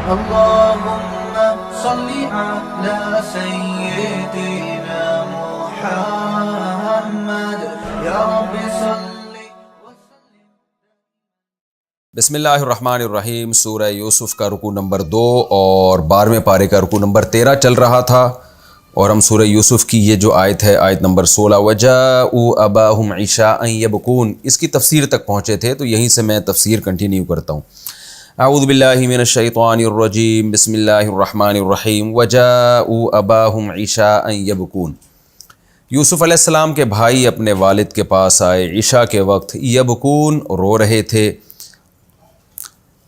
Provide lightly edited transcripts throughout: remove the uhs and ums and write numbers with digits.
اللهم صل على سيدنا محمد یا رب صل وسلم. بسم اللہ الرحمن الرحیم. سورہ یوسف کا رکوع نمبر 2 اور 12ویں پارے کا رکوع نمبر 13 چل رہا تھا، اور ہم سورہ یوسف کی یہ جو آیت ہے، آیت نمبر 16 وَجَاءُوا أَبَاهُمْ عِشَاءً يَبْكُونَ، اس کی تفسیر تک پہنچے تھے، تو یہیں سے میں تفسیر کنٹینیو کرتا ہوں. اعوذ باللہ من الشیطان الرجیم، بسم اللہ الرحمن الرحیم. وَجَاءُوا أَبَاهُمْ عِشَاءً يَبْكُونَ، یوسف علیہ السلام کے بھائی اپنے والد کے پاس آئے عشاء کے وقت، یبکون، رو رہے تھے.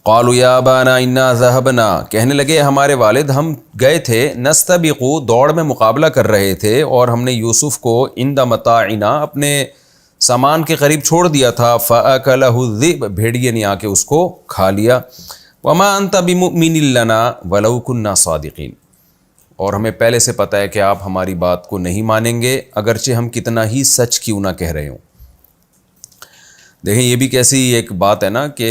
قالوا یا ابانا انا ذهبنا، کہنے لگے ہمارے والد ہم گئے تھے، نستبق، دوڑ میں مقابلہ کر رہے تھے، اور ہم نے یوسف کو عند متاعنا، اپنے سامان کے قریب چھوڑ دیا تھا. فاکلہ الذئب، بھیڑیے نے آ کے اس کو کھا لیا. وما انت بمؤمن لنا ولو كنا صادقین، اور ہمیں پہلے سے پتہ ہے کہ آپ ہماری بات کو نہیں مانیں گے اگرچہ ہم کتنا ہی سچ کیوں نہ کہہ رہے ہوں. دیکھیں یہ بھی کیسی ایک بات ہے نا کہ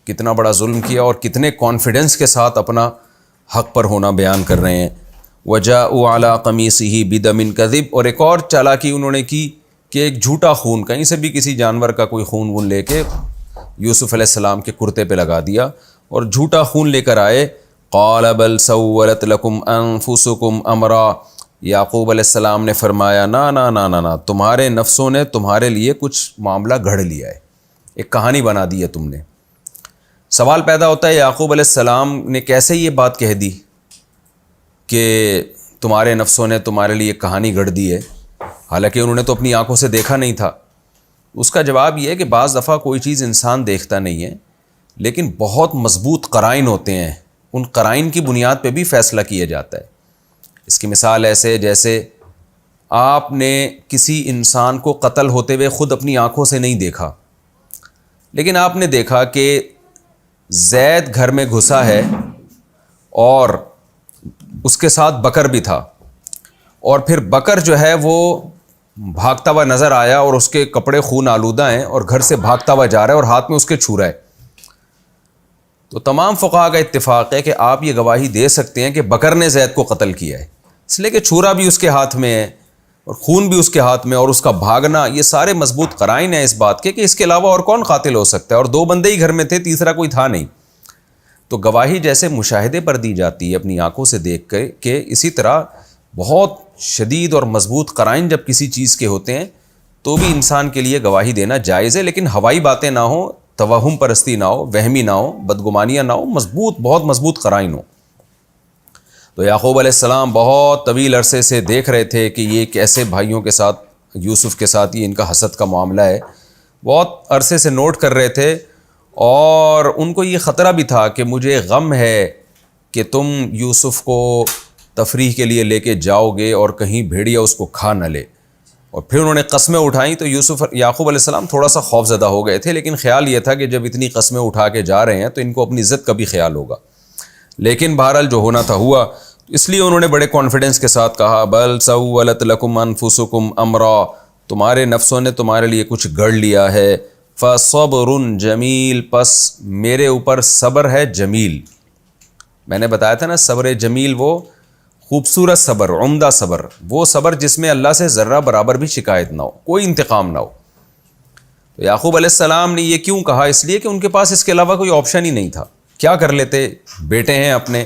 کتنا بڑا ظلم کیا اور کتنے کانفیڈنس کے ساتھ اپنا حق پر ہونا بیان کر رہے ہیں. وَجَاءُوا عَلَىٰ قَمِيصِهِ بِدَمٍ كَذِبٍ، اور ایک اور چالاکی انہوں نے کی کہ ایک جھوٹا خون، کہیں سے بھی کسی جانور کا کوئی خون وون لے کے یوسف علیہ السلام کے کرتے پہ لگا دیا اور جھوٹا خون لے کر آئے. قَالَ بَلْ سَوَّلَتْ لَكُمْ أَنفُسُكُمْ أَمْرًا، یعقوب علیہ السلام نے فرمایا نا، تمہارے نفسوں نے تمہارے لیے کچھ معاملہ گھڑ لیا ہے، ایک کہانی بنا دی ہے تم نے. سوال پیدا ہوتا ہے یعقوب علیہ السلام نے کیسے یہ بات کہہ دی کہ تمہارے نفسوں نے تمہارے لیے کہانی گھڑ دی ہے، حالانکہ انہوں نے تو اپنی آنکھوں سے دیکھا نہیں تھا. اس کا جواب یہ ہے کہ بعض دفعہ کوئی چیز انسان دیکھتا نہیں ہے لیکن بہت مضبوط قرائن ہوتے ہیں، ان قرائن کی بنیاد پہ بھی فیصلہ کیا جاتا ہے. اس کی مثال ایسے جیسے آپ نے کسی انسان کو قتل ہوتے ہوئے خود اپنی آنکھوں سے نہیں دیکھا، لیکن آپ نے دیکھا کہ زید گھر میں گھسا ہے اور اس کے ساتھ بکر بھی تھا، اور پھر بکر جو ہے وہ بھاگتا ہوا نظر آیا اور اس کے کپڑے خون آلودہ ہیں اور گھر سے بھاگتا ہوا جا رہا ہے اور ہاتھ میں اس کے چھو رہا ہے. تو تمام فقہاء کا اتفاق ہے کہ آپ یہ گواہی دے سکتے ہیں کہ بکر نے زید کو قتل کیا ہے، اس لیے کہ چھورا بھی اس کے ہاتھ میں ہے اور خون بھی اس کے ہاتھ میں، اور اس کا بھاگنا، یہ سارے مضبوط قرائن ہیں اس بات کے کہ اس کے علاوہ اور کون قاتل ہو سکتا ہے، اور 2 بندے ہی گھر میں تھے، تیسرا کوئی تھا نہیں. تو گواہی جیسے مشاہدے پر دی جاتی ہے اپنی آنکھوں سے دیکھ کے اسی طرح بہت شدید اور مضبوط قرائن جب کسی چیز کے ہوتے ہیں تو بھی انسان کے لیے گواہی دینا جائز ہے، لیکن ہوائی باتیں نہ ہوں، توہم پرستی نہ ہو، وہمی نہ ہو، بدگمانیاں نہ ہو، بہت مضبوط قرائن ہو. تو یعقوب علیہ السلام بہت طویل عرصے سے دیکھ رہے تھے کہ یہ کیسے بھائیوں کے ساتھ، یوسف کے ساتھ یہ ان کا حسد کا معاملہ ہے، بہت عرصے سے نوٹ کر رہے تھے، اور ان کو یہ خطرہ بھی تھا کہ مجھے غم ہے کہ تم یوسف کو تفریح کے لیے لے کے جاؤ گے اور کہیں بھیڑیا اس کو کھا نہ لے. اور پھر انہوں نے قسمیں اٹھائیں تو یعقوب علیہ السلام تھوڑا سا خوف زدہ ہو گئے تھے، لیکن خیال یہ تھا کہ جب اتنی قسمیں اٹھا کے جا رہے ہیں تو ان کو اپنی عزت کا بھی خیال ہوگا. لیکن بہرحال جو ہونا تھا ہوا، اس لیے انہوں نے بڑے کانفیڈنس کے ساتھ کہا بل سولت لکم انفسکم امرا، تمہارے نفسوں نے تمہارے لیے کچھ گڑھ لیا ہے. فصبر جمیل، پس میرے اوپر صبر ہے جمیل. میں نے بتایا تھا نا صبر جمیل وہ خوبصورت صبر، عمدہ صبر، وہ صبر جس میں اللہ سے ذرہ برابر بھی شکایت نہ ہو، کوئی انتقام نہ ہو. تو یعقوب علیہ السلام نے یہ کیوں کہا؟ اس لیے کہ ان کے پاس اس کے علاوہ کوئی آپشن ہی نہیں تھا. کیا کر لیتے؟ بیٹے ہیں اپنے،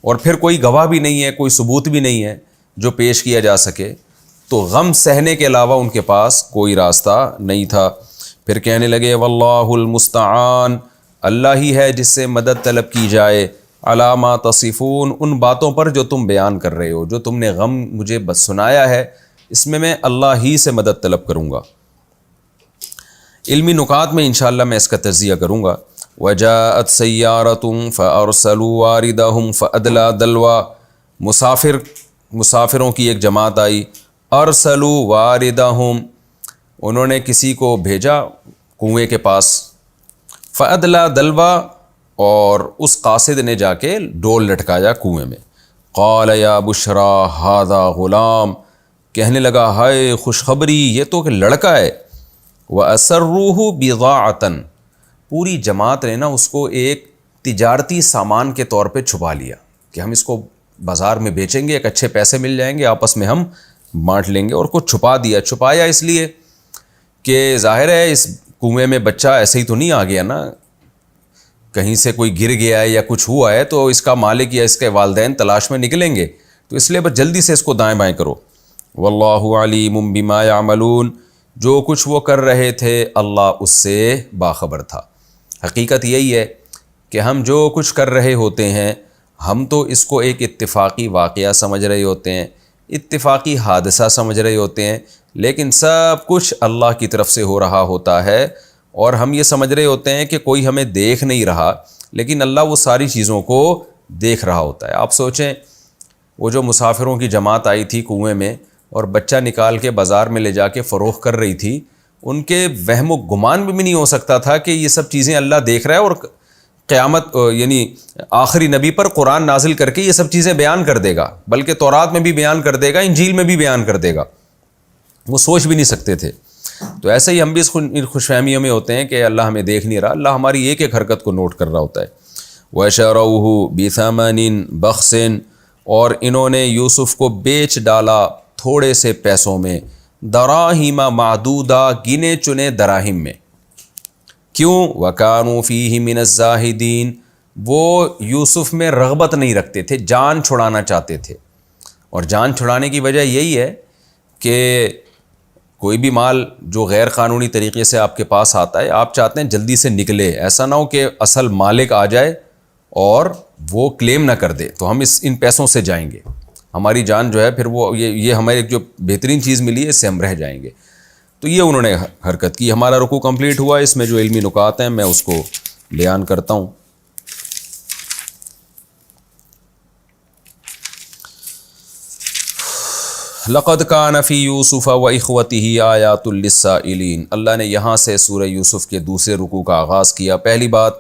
اور پھر کوئی گواہ بھی نہیں ہے، کوئی ثبوت بھی نہیں ہے جو پیش کیا جا سکے، تو غم سہنے کے علاوہ ان کے پاس کوئی راستہ نہیں تھا. پھر کہنے لگے واللہ المستعان، اللہ ہی ہے جس سے مدد طلب کی جائے، علی ما تصفون، ان باتوں پر جو تم بیان کر رہے ہو، جو تم نے غم مجھے بس سنایا ہے، اس میں اللہ ہی سے مدد طلب کروں گا. علمی نکات میں انشاءاللہ میں اس کا تجزیہ کروں گا. وجاءت سیارۃ فارسلوا واردہم فادلی دلوا، مسافروں کی ایک جماعت آئی، ارسلوا واردہم، انہوں نے کسی کو بھیجا کنویں کے پاس، فادلی دلوا، اور اس قاصد نے جا کے ڈول لٹکایا کنویں میں. قال یا بشرا ھذا غلام، کہنے لگا ہائے خوشخبری، یہ تو کہ لڑکا ہے. وَأَسَرُّوهُ بِضَاعَةً، پوری جماعت نے نا اس کو ایک تجارتی سامان کے طور پہ چھپا لیا کہ ہم اس کو بازار میں بیچیں گے، ایک اچھے پیسے مل جائیں گے، آپس میں ہم بانٹ لیں گے، اور کچھ چھپا دیا۔ چھپایا اس لیے کہ ظاہر ہے اس کنویں میں بچہ ایسے ہی تو نہیں آ گیا نا، کہیں سے کوئی گر گیا ہے یا کچھ ہوا ہے تو اس کا مالک یا اس کے والدین تلاش میں نکلیں گے، تو اس لیے بس جلدی سے اس کو دائیں بائیں کرو۔ واللہ علیم بما یعملون، جو کچھ وہ کر رہے تھے اللہ اس سے باخبر تھا۔ حقیقت یہی ہے کہ ہم جو کچھ کر رہے ہوتے ہیں ہم تو اس کو ایک اتفاقی واقعہ سمجھ رہے ہوتے ہیں، اتفاقی حادثہ سمجھ رہے ہوتے ہیں، لیکن سب کچھ اللہ کی طرف سے ہو رہا ہوتا ہے، اور ہم یہ سمجھ رہے ہوتے ہیں کہ کوئی ہمیں دیکھ نہیں رہا، لیکن اللہ وہ ساری چیزوں کو دیکھ رہا ہوتا ہے۔ آپ سوچیں وہ جو مسافروں کی جماعت آئی تھی کنویں میں اور بچہ نکال کے بازار میں لے جا کے فروخت کر رہی تھی، ان کے وہم و گمان بھی نہیں ہو سکتا تھا کہ یہ سب چیزیں اللہ دیکھ رہا ہے، اور قیامت یعنی آخری نبی پر قرآن نازل کر کے یہ سب چیزیں بیان کر دے گا، بلکہ تورات میں بھی بیان کر دے گا، انجیل میں بھی بیان کر دے گا۔ وہ سوچ بھی نہیں سکتے تھے۔ تو ایسے ہی ہم بھی اس خوش فہمیوں میں ہوتے ہیں کہ اللہ ہمیں دیکھ نہیں رہا، اللہ ہماری ایک ایک حرکت کو نوٹ کر رہا ہوتا ہے۔ وَشَرَوْهُ بِثَمَنٍ بَخْسٍ، اور انہوں نے یوسف کو بیچ ڈالا تھوڑے سے پیسوں میں، دراہیم معدودہ، گنے چنے دراہم میں۔ کیوں؟ وَكَانُوا فِيهِ مِنَ الزَّاهِدِينَ، وہ یوسف میں رغبت نہیں رکھتے تھے، جان چھڑانا چاہتے تھے، اور جان چھڑانے کی وجہ یہی ہے کہ کوئی بھی مال جو غیر قانونی طریقے سے آپ کے پاس آتا ہے آپ چاہتے ہیں جلدی سے نکلے، ایسا نہ ہو کہ اصل مالک آ جائے اور وہ کلیم نہ کر دے تو ہم ان پیسوں سے جائیں گے، ہماری جان جو ہے پھر وہ یہ ہمیں جو بہترین چیز ملی ہے اس سے ہم رہ جائیں گے۔ تو یہ انہوں نے حرکت کی۔ ہمارا رکوع کمپلیٹ ہوا، اس میں جو علمی نکات ہیں میں اس کو بیان کرتا ہوں۔ لقد کان فی یوسف و اخوتہ آیات للسائلین، اللہ نے یہاں سے سورہ یوسف کے دوسرے رکوع کا آغاز کیا۔ پہلی بات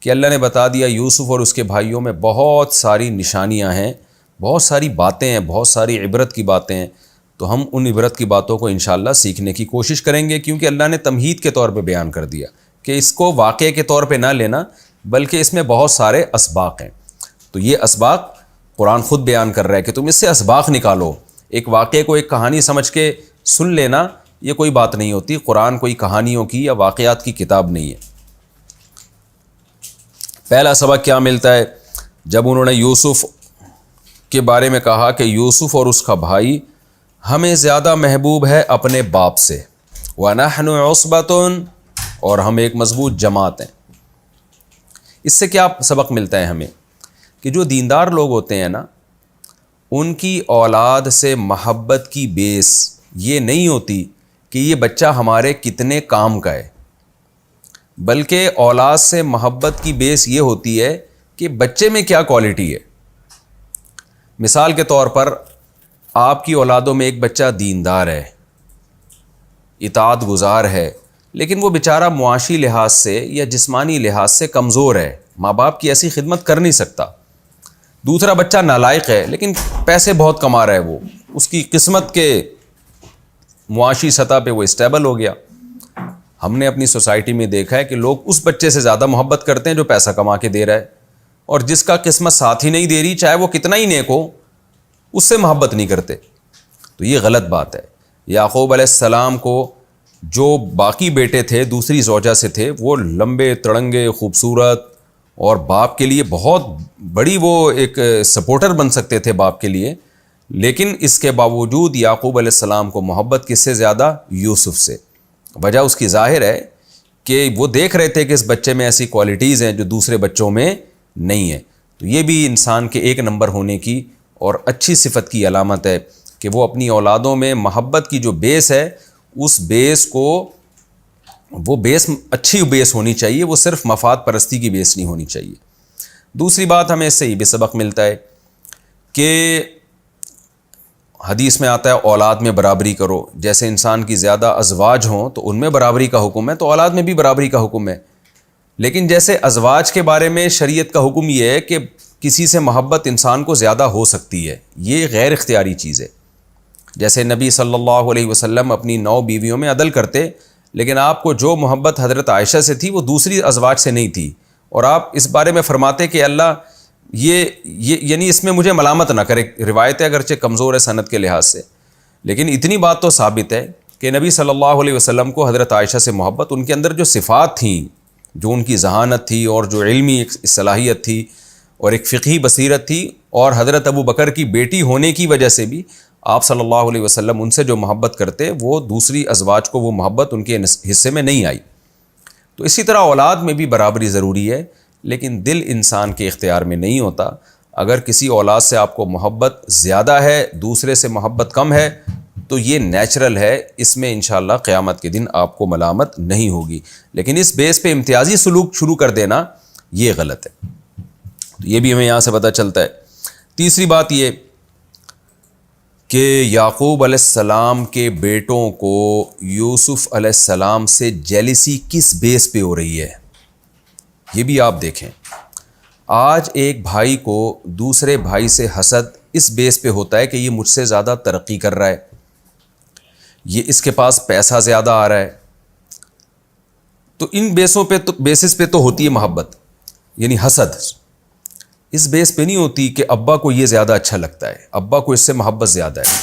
کہ اللہ نے بتا دیا یوسف اور اس کے بھائیوں میں بہت ساری نشانیاں ہیں، بہت ساری باتیں ہیں، بہت ساری عبرت کی باتیں ہیں، تو ہم ان عبرت کی باتوں کو انشاءاللہ سیکھنے کی کوشش کریں گے، کیونکہ اللہ نے تمہید کے طور پہ بیان کر دیا کہ اس کو واقعے کے طور پہ نہ لینا، بلکہ اس میں بہت سارے اسباق ہیں۔ تو یہ اسباق قرآن خود بیان کر رہا ہے کہ تم اس سے اسباق نکالو۔ ایک واقعے کو ایک کہانی سمجھ کے سن لینا یہ کوئی بات نہیں ہوتی، قرآن کوئی کہانیوں کی یا واقعات کی کتاب نہیں ہے۔ پہلا سبق کیا ملتا ہے؟ جب انہوں نے یوسف کے بارے میں کہا کہ یوسف اور اس کا بھائی ہمیں زیادہ محبوب ہے اپنے باپ سے، وَنَحْنُ عُصْبَةٌ، اور ہم ایک مضبوط جماعت ہیں۔ اس سے کیا سبق ملتا ہے ہمیں؟ کہ جو دیندار لوگ ہوتے ہیں نا، ان کی اولاد سے محبت کی بیس یہ نہیں ہوتی کہ یہ بچہ ہمارے کتنے کام کا ہے، بلکہ اولاد سے محبت کی بیس یہ ہوتی ہے کہ بچے میں کیا کوالٹی ہے۔ مثال کے طور پر آپ کی اولادوں میں ایک بچہ دیندار ہے، اطاعت گزار ہے، لیکن وہ بیچارہ معاشی لحاظ سے یا جسمانی لحاظ سے کمزور ہے، ماں باپ کی ایسی خدمت کر نہیں سکتا۔ دوسرا بچہ نالائق ہے لیکن پیسے بہت کما رہا ہے، وہ اس کی قسمت کے معاشی سطح پہ وہ اسٹیبل ہو گیا۔ ہم نے اپنی سوسائٹی میں دیکھا ہے کہ لوگ اس بچے سے زیادہ محبت کرتے ہیں جو پیسہ کما کے دے رہا ہے، اور جس کا قسمت ساتھ ہی نہیں دے رہی، چاہے وہ کتنا ہی نیک ہو، اس سے محبت نہیں کرتے۔ تو یہ غلط بات ہے۔ یعقوب علیہ السلام کو جو باقی بیٹے تھے دوسری زوجہ سے تھے، وہ لمبے تڑنگے خوبصورت اور باپ کے لیے بہت بڑی وہ ایک سپورٹر بن سکتے تھے باپ کے لیے، لیکن اس کے باوجود یعقوب علیہ السلام کو محبت کس سے زیادہ؟ یوسف سے۔ وجہ اس کی ظاہر ہے کہ وہ دیکھ رہے تھے کہ اس بچے میں ایسی کوالٹیز ہیں جو دوسرے بچوں میں نہیں ہیں۔ تو یہ بھی انسان کے ایک نمبر ہونے کی اور اچھی صفت کی علامت ہے کہ وہ اپنی اولادوں میں محبت کی جو بیس ہے اس بیس کو، وہ بیس اچھی بیس ہونی چاہیے، وہ صرف مفاد پرستی کی بیس نہیں ہونی چاہیے۔ دوسری بات ہمیں اس سے یہ بھی سبق ملتا ہے کہ حدیث میں آتا ہے اولاد میں برابری کرو، جیسے انسان کی زیادہ ازواج ہوں تو ان میں برابری کا حکم ہے، تو اولاد میں بھی برابری کا حکم ہے۔ لیکن جیسے ازواج کے بارے میں شریعت کا حکم یہ ہے کہ کسی سے محبت انسان کو زیادہ ہو سکتی ہے، یہ غیر اختیاری چیز ہے۔ جیسے نبی صلی اللہ علیہ وسلم اپنی 9 بیویوں میں عدل کرتے، لیکن آپ کو جو محبت حضرت عائشہ سے تھی وہ دوسری ازواج سے نہیں تھی، اور آپ اس بارے میں فرماتے کہ اللہ یہ یعنی اس میں مجھے ملامت نہ کرے. روایت اگرچہ کمزور ہے سند کے لحاظ سے، لیکن اتنی بات تو ثابت ہے کہ نبی صلی اللہ علیہ وسلم کو حضرت عائشہ سے محبت، ان کے اندر جو صفات تھیں، جو ان کی ذہانت تھی اور جو علمی ایک صلاحیت تھی اور ایک فقہی بصیرت تھی، اور حضرت ابو بکر کی بیٹی ہونے کی وجہ سے بھی آپ صلی اللہ علیہ وسلم ان سے جو محبت کرتے، وہ دوسری ازواج کو وہ محبت ان کے حصے میں نہیں آئی. تو اسی طرح اولاد میں بھی برابری ضروری ہے، لیکن دل انسان کے اختیار میں نہیں ہوتا. اگر کسی اولاد سے آپ کو محبت زیادہ ہے، دوسرے سے محبت کم ہے، تو یہ نیچرل ہے، اس میں انشاءاللہ قیامت کے دن آپ کو ملامت نہیں ہوگی. لیکن اس بیس پہ امتیازی سلوک شروع کر دینا یہ غلط ہے. تو یہ بھی ہمیں یہاں سے پتہ چلتا ہے. تیسری بات یہ کہ یعقوب علیہ السلام کے بیٹوں کو یوسف علیہ السلام سے جیلسی کس بیس پہ ہو رہی ہے، یہ بھی آپ دیکھیں. آج ایک بھائی کو دوسرے بھائی سے حسد اس بیس پہ ہوتا ہے کہ یہ مجھ سے زیادہ ترقی کر رہا ہے، یہ اس کے پاس پیسہ زیادہ آ رہا ہے. تو ان بیسس پہ تو ہوتی ہے محبت، یعنی حسد. اس بیس پہ نہیں ہوتی کہ ابا کو یہ زیادہ اچھا لگتا ہے، ابا کو اس سے محبت زیادہ ہے.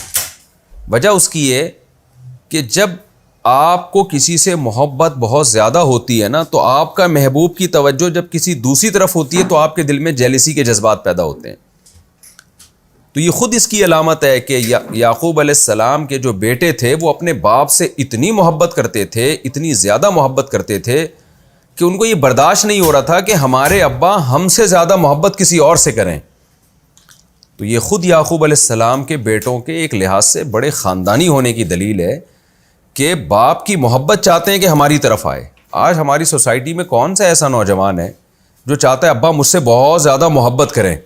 وجہ اس کی یہ کہ جب آپ کو کسی سے محبت بہت زیادہ ہوتی ہے نا، تو آپ کا محبوب کی توجہ جب کسی دوسری طرف ہوتی ہے تو آپ کے دل میں جیلسی کے جذبات پیدا ہوتے ہیں. تو یہ خود اس کی علامت ہے کہ یعقوب علیہ السلام کے جو بیٹے تھے وہ اپنے باپ سے اتنی محبت کرتے تھے، اتنی زیادہ محبت کرتے تھے کہ ان کو یہ برداشت نہیں ہو رہا تھا کہ ہمارے ابا ہم سے زیادہ محبت کسی اور سے کریں. تو یہ خود یعقوب علیہ السلام کے بیٹوں کے ایک لحاظ سے بڑے خاندانی ہونے کی دلیل ہے کہ باپ کی محبت چاہتے ہیں کہ ہماری طرف آئے. آج ہماری سوسائٹی میں کون سا ایسا نوجوان ہے جو چاہتا ہے ابا مجھ سے بہت زیادہ محبت کریں،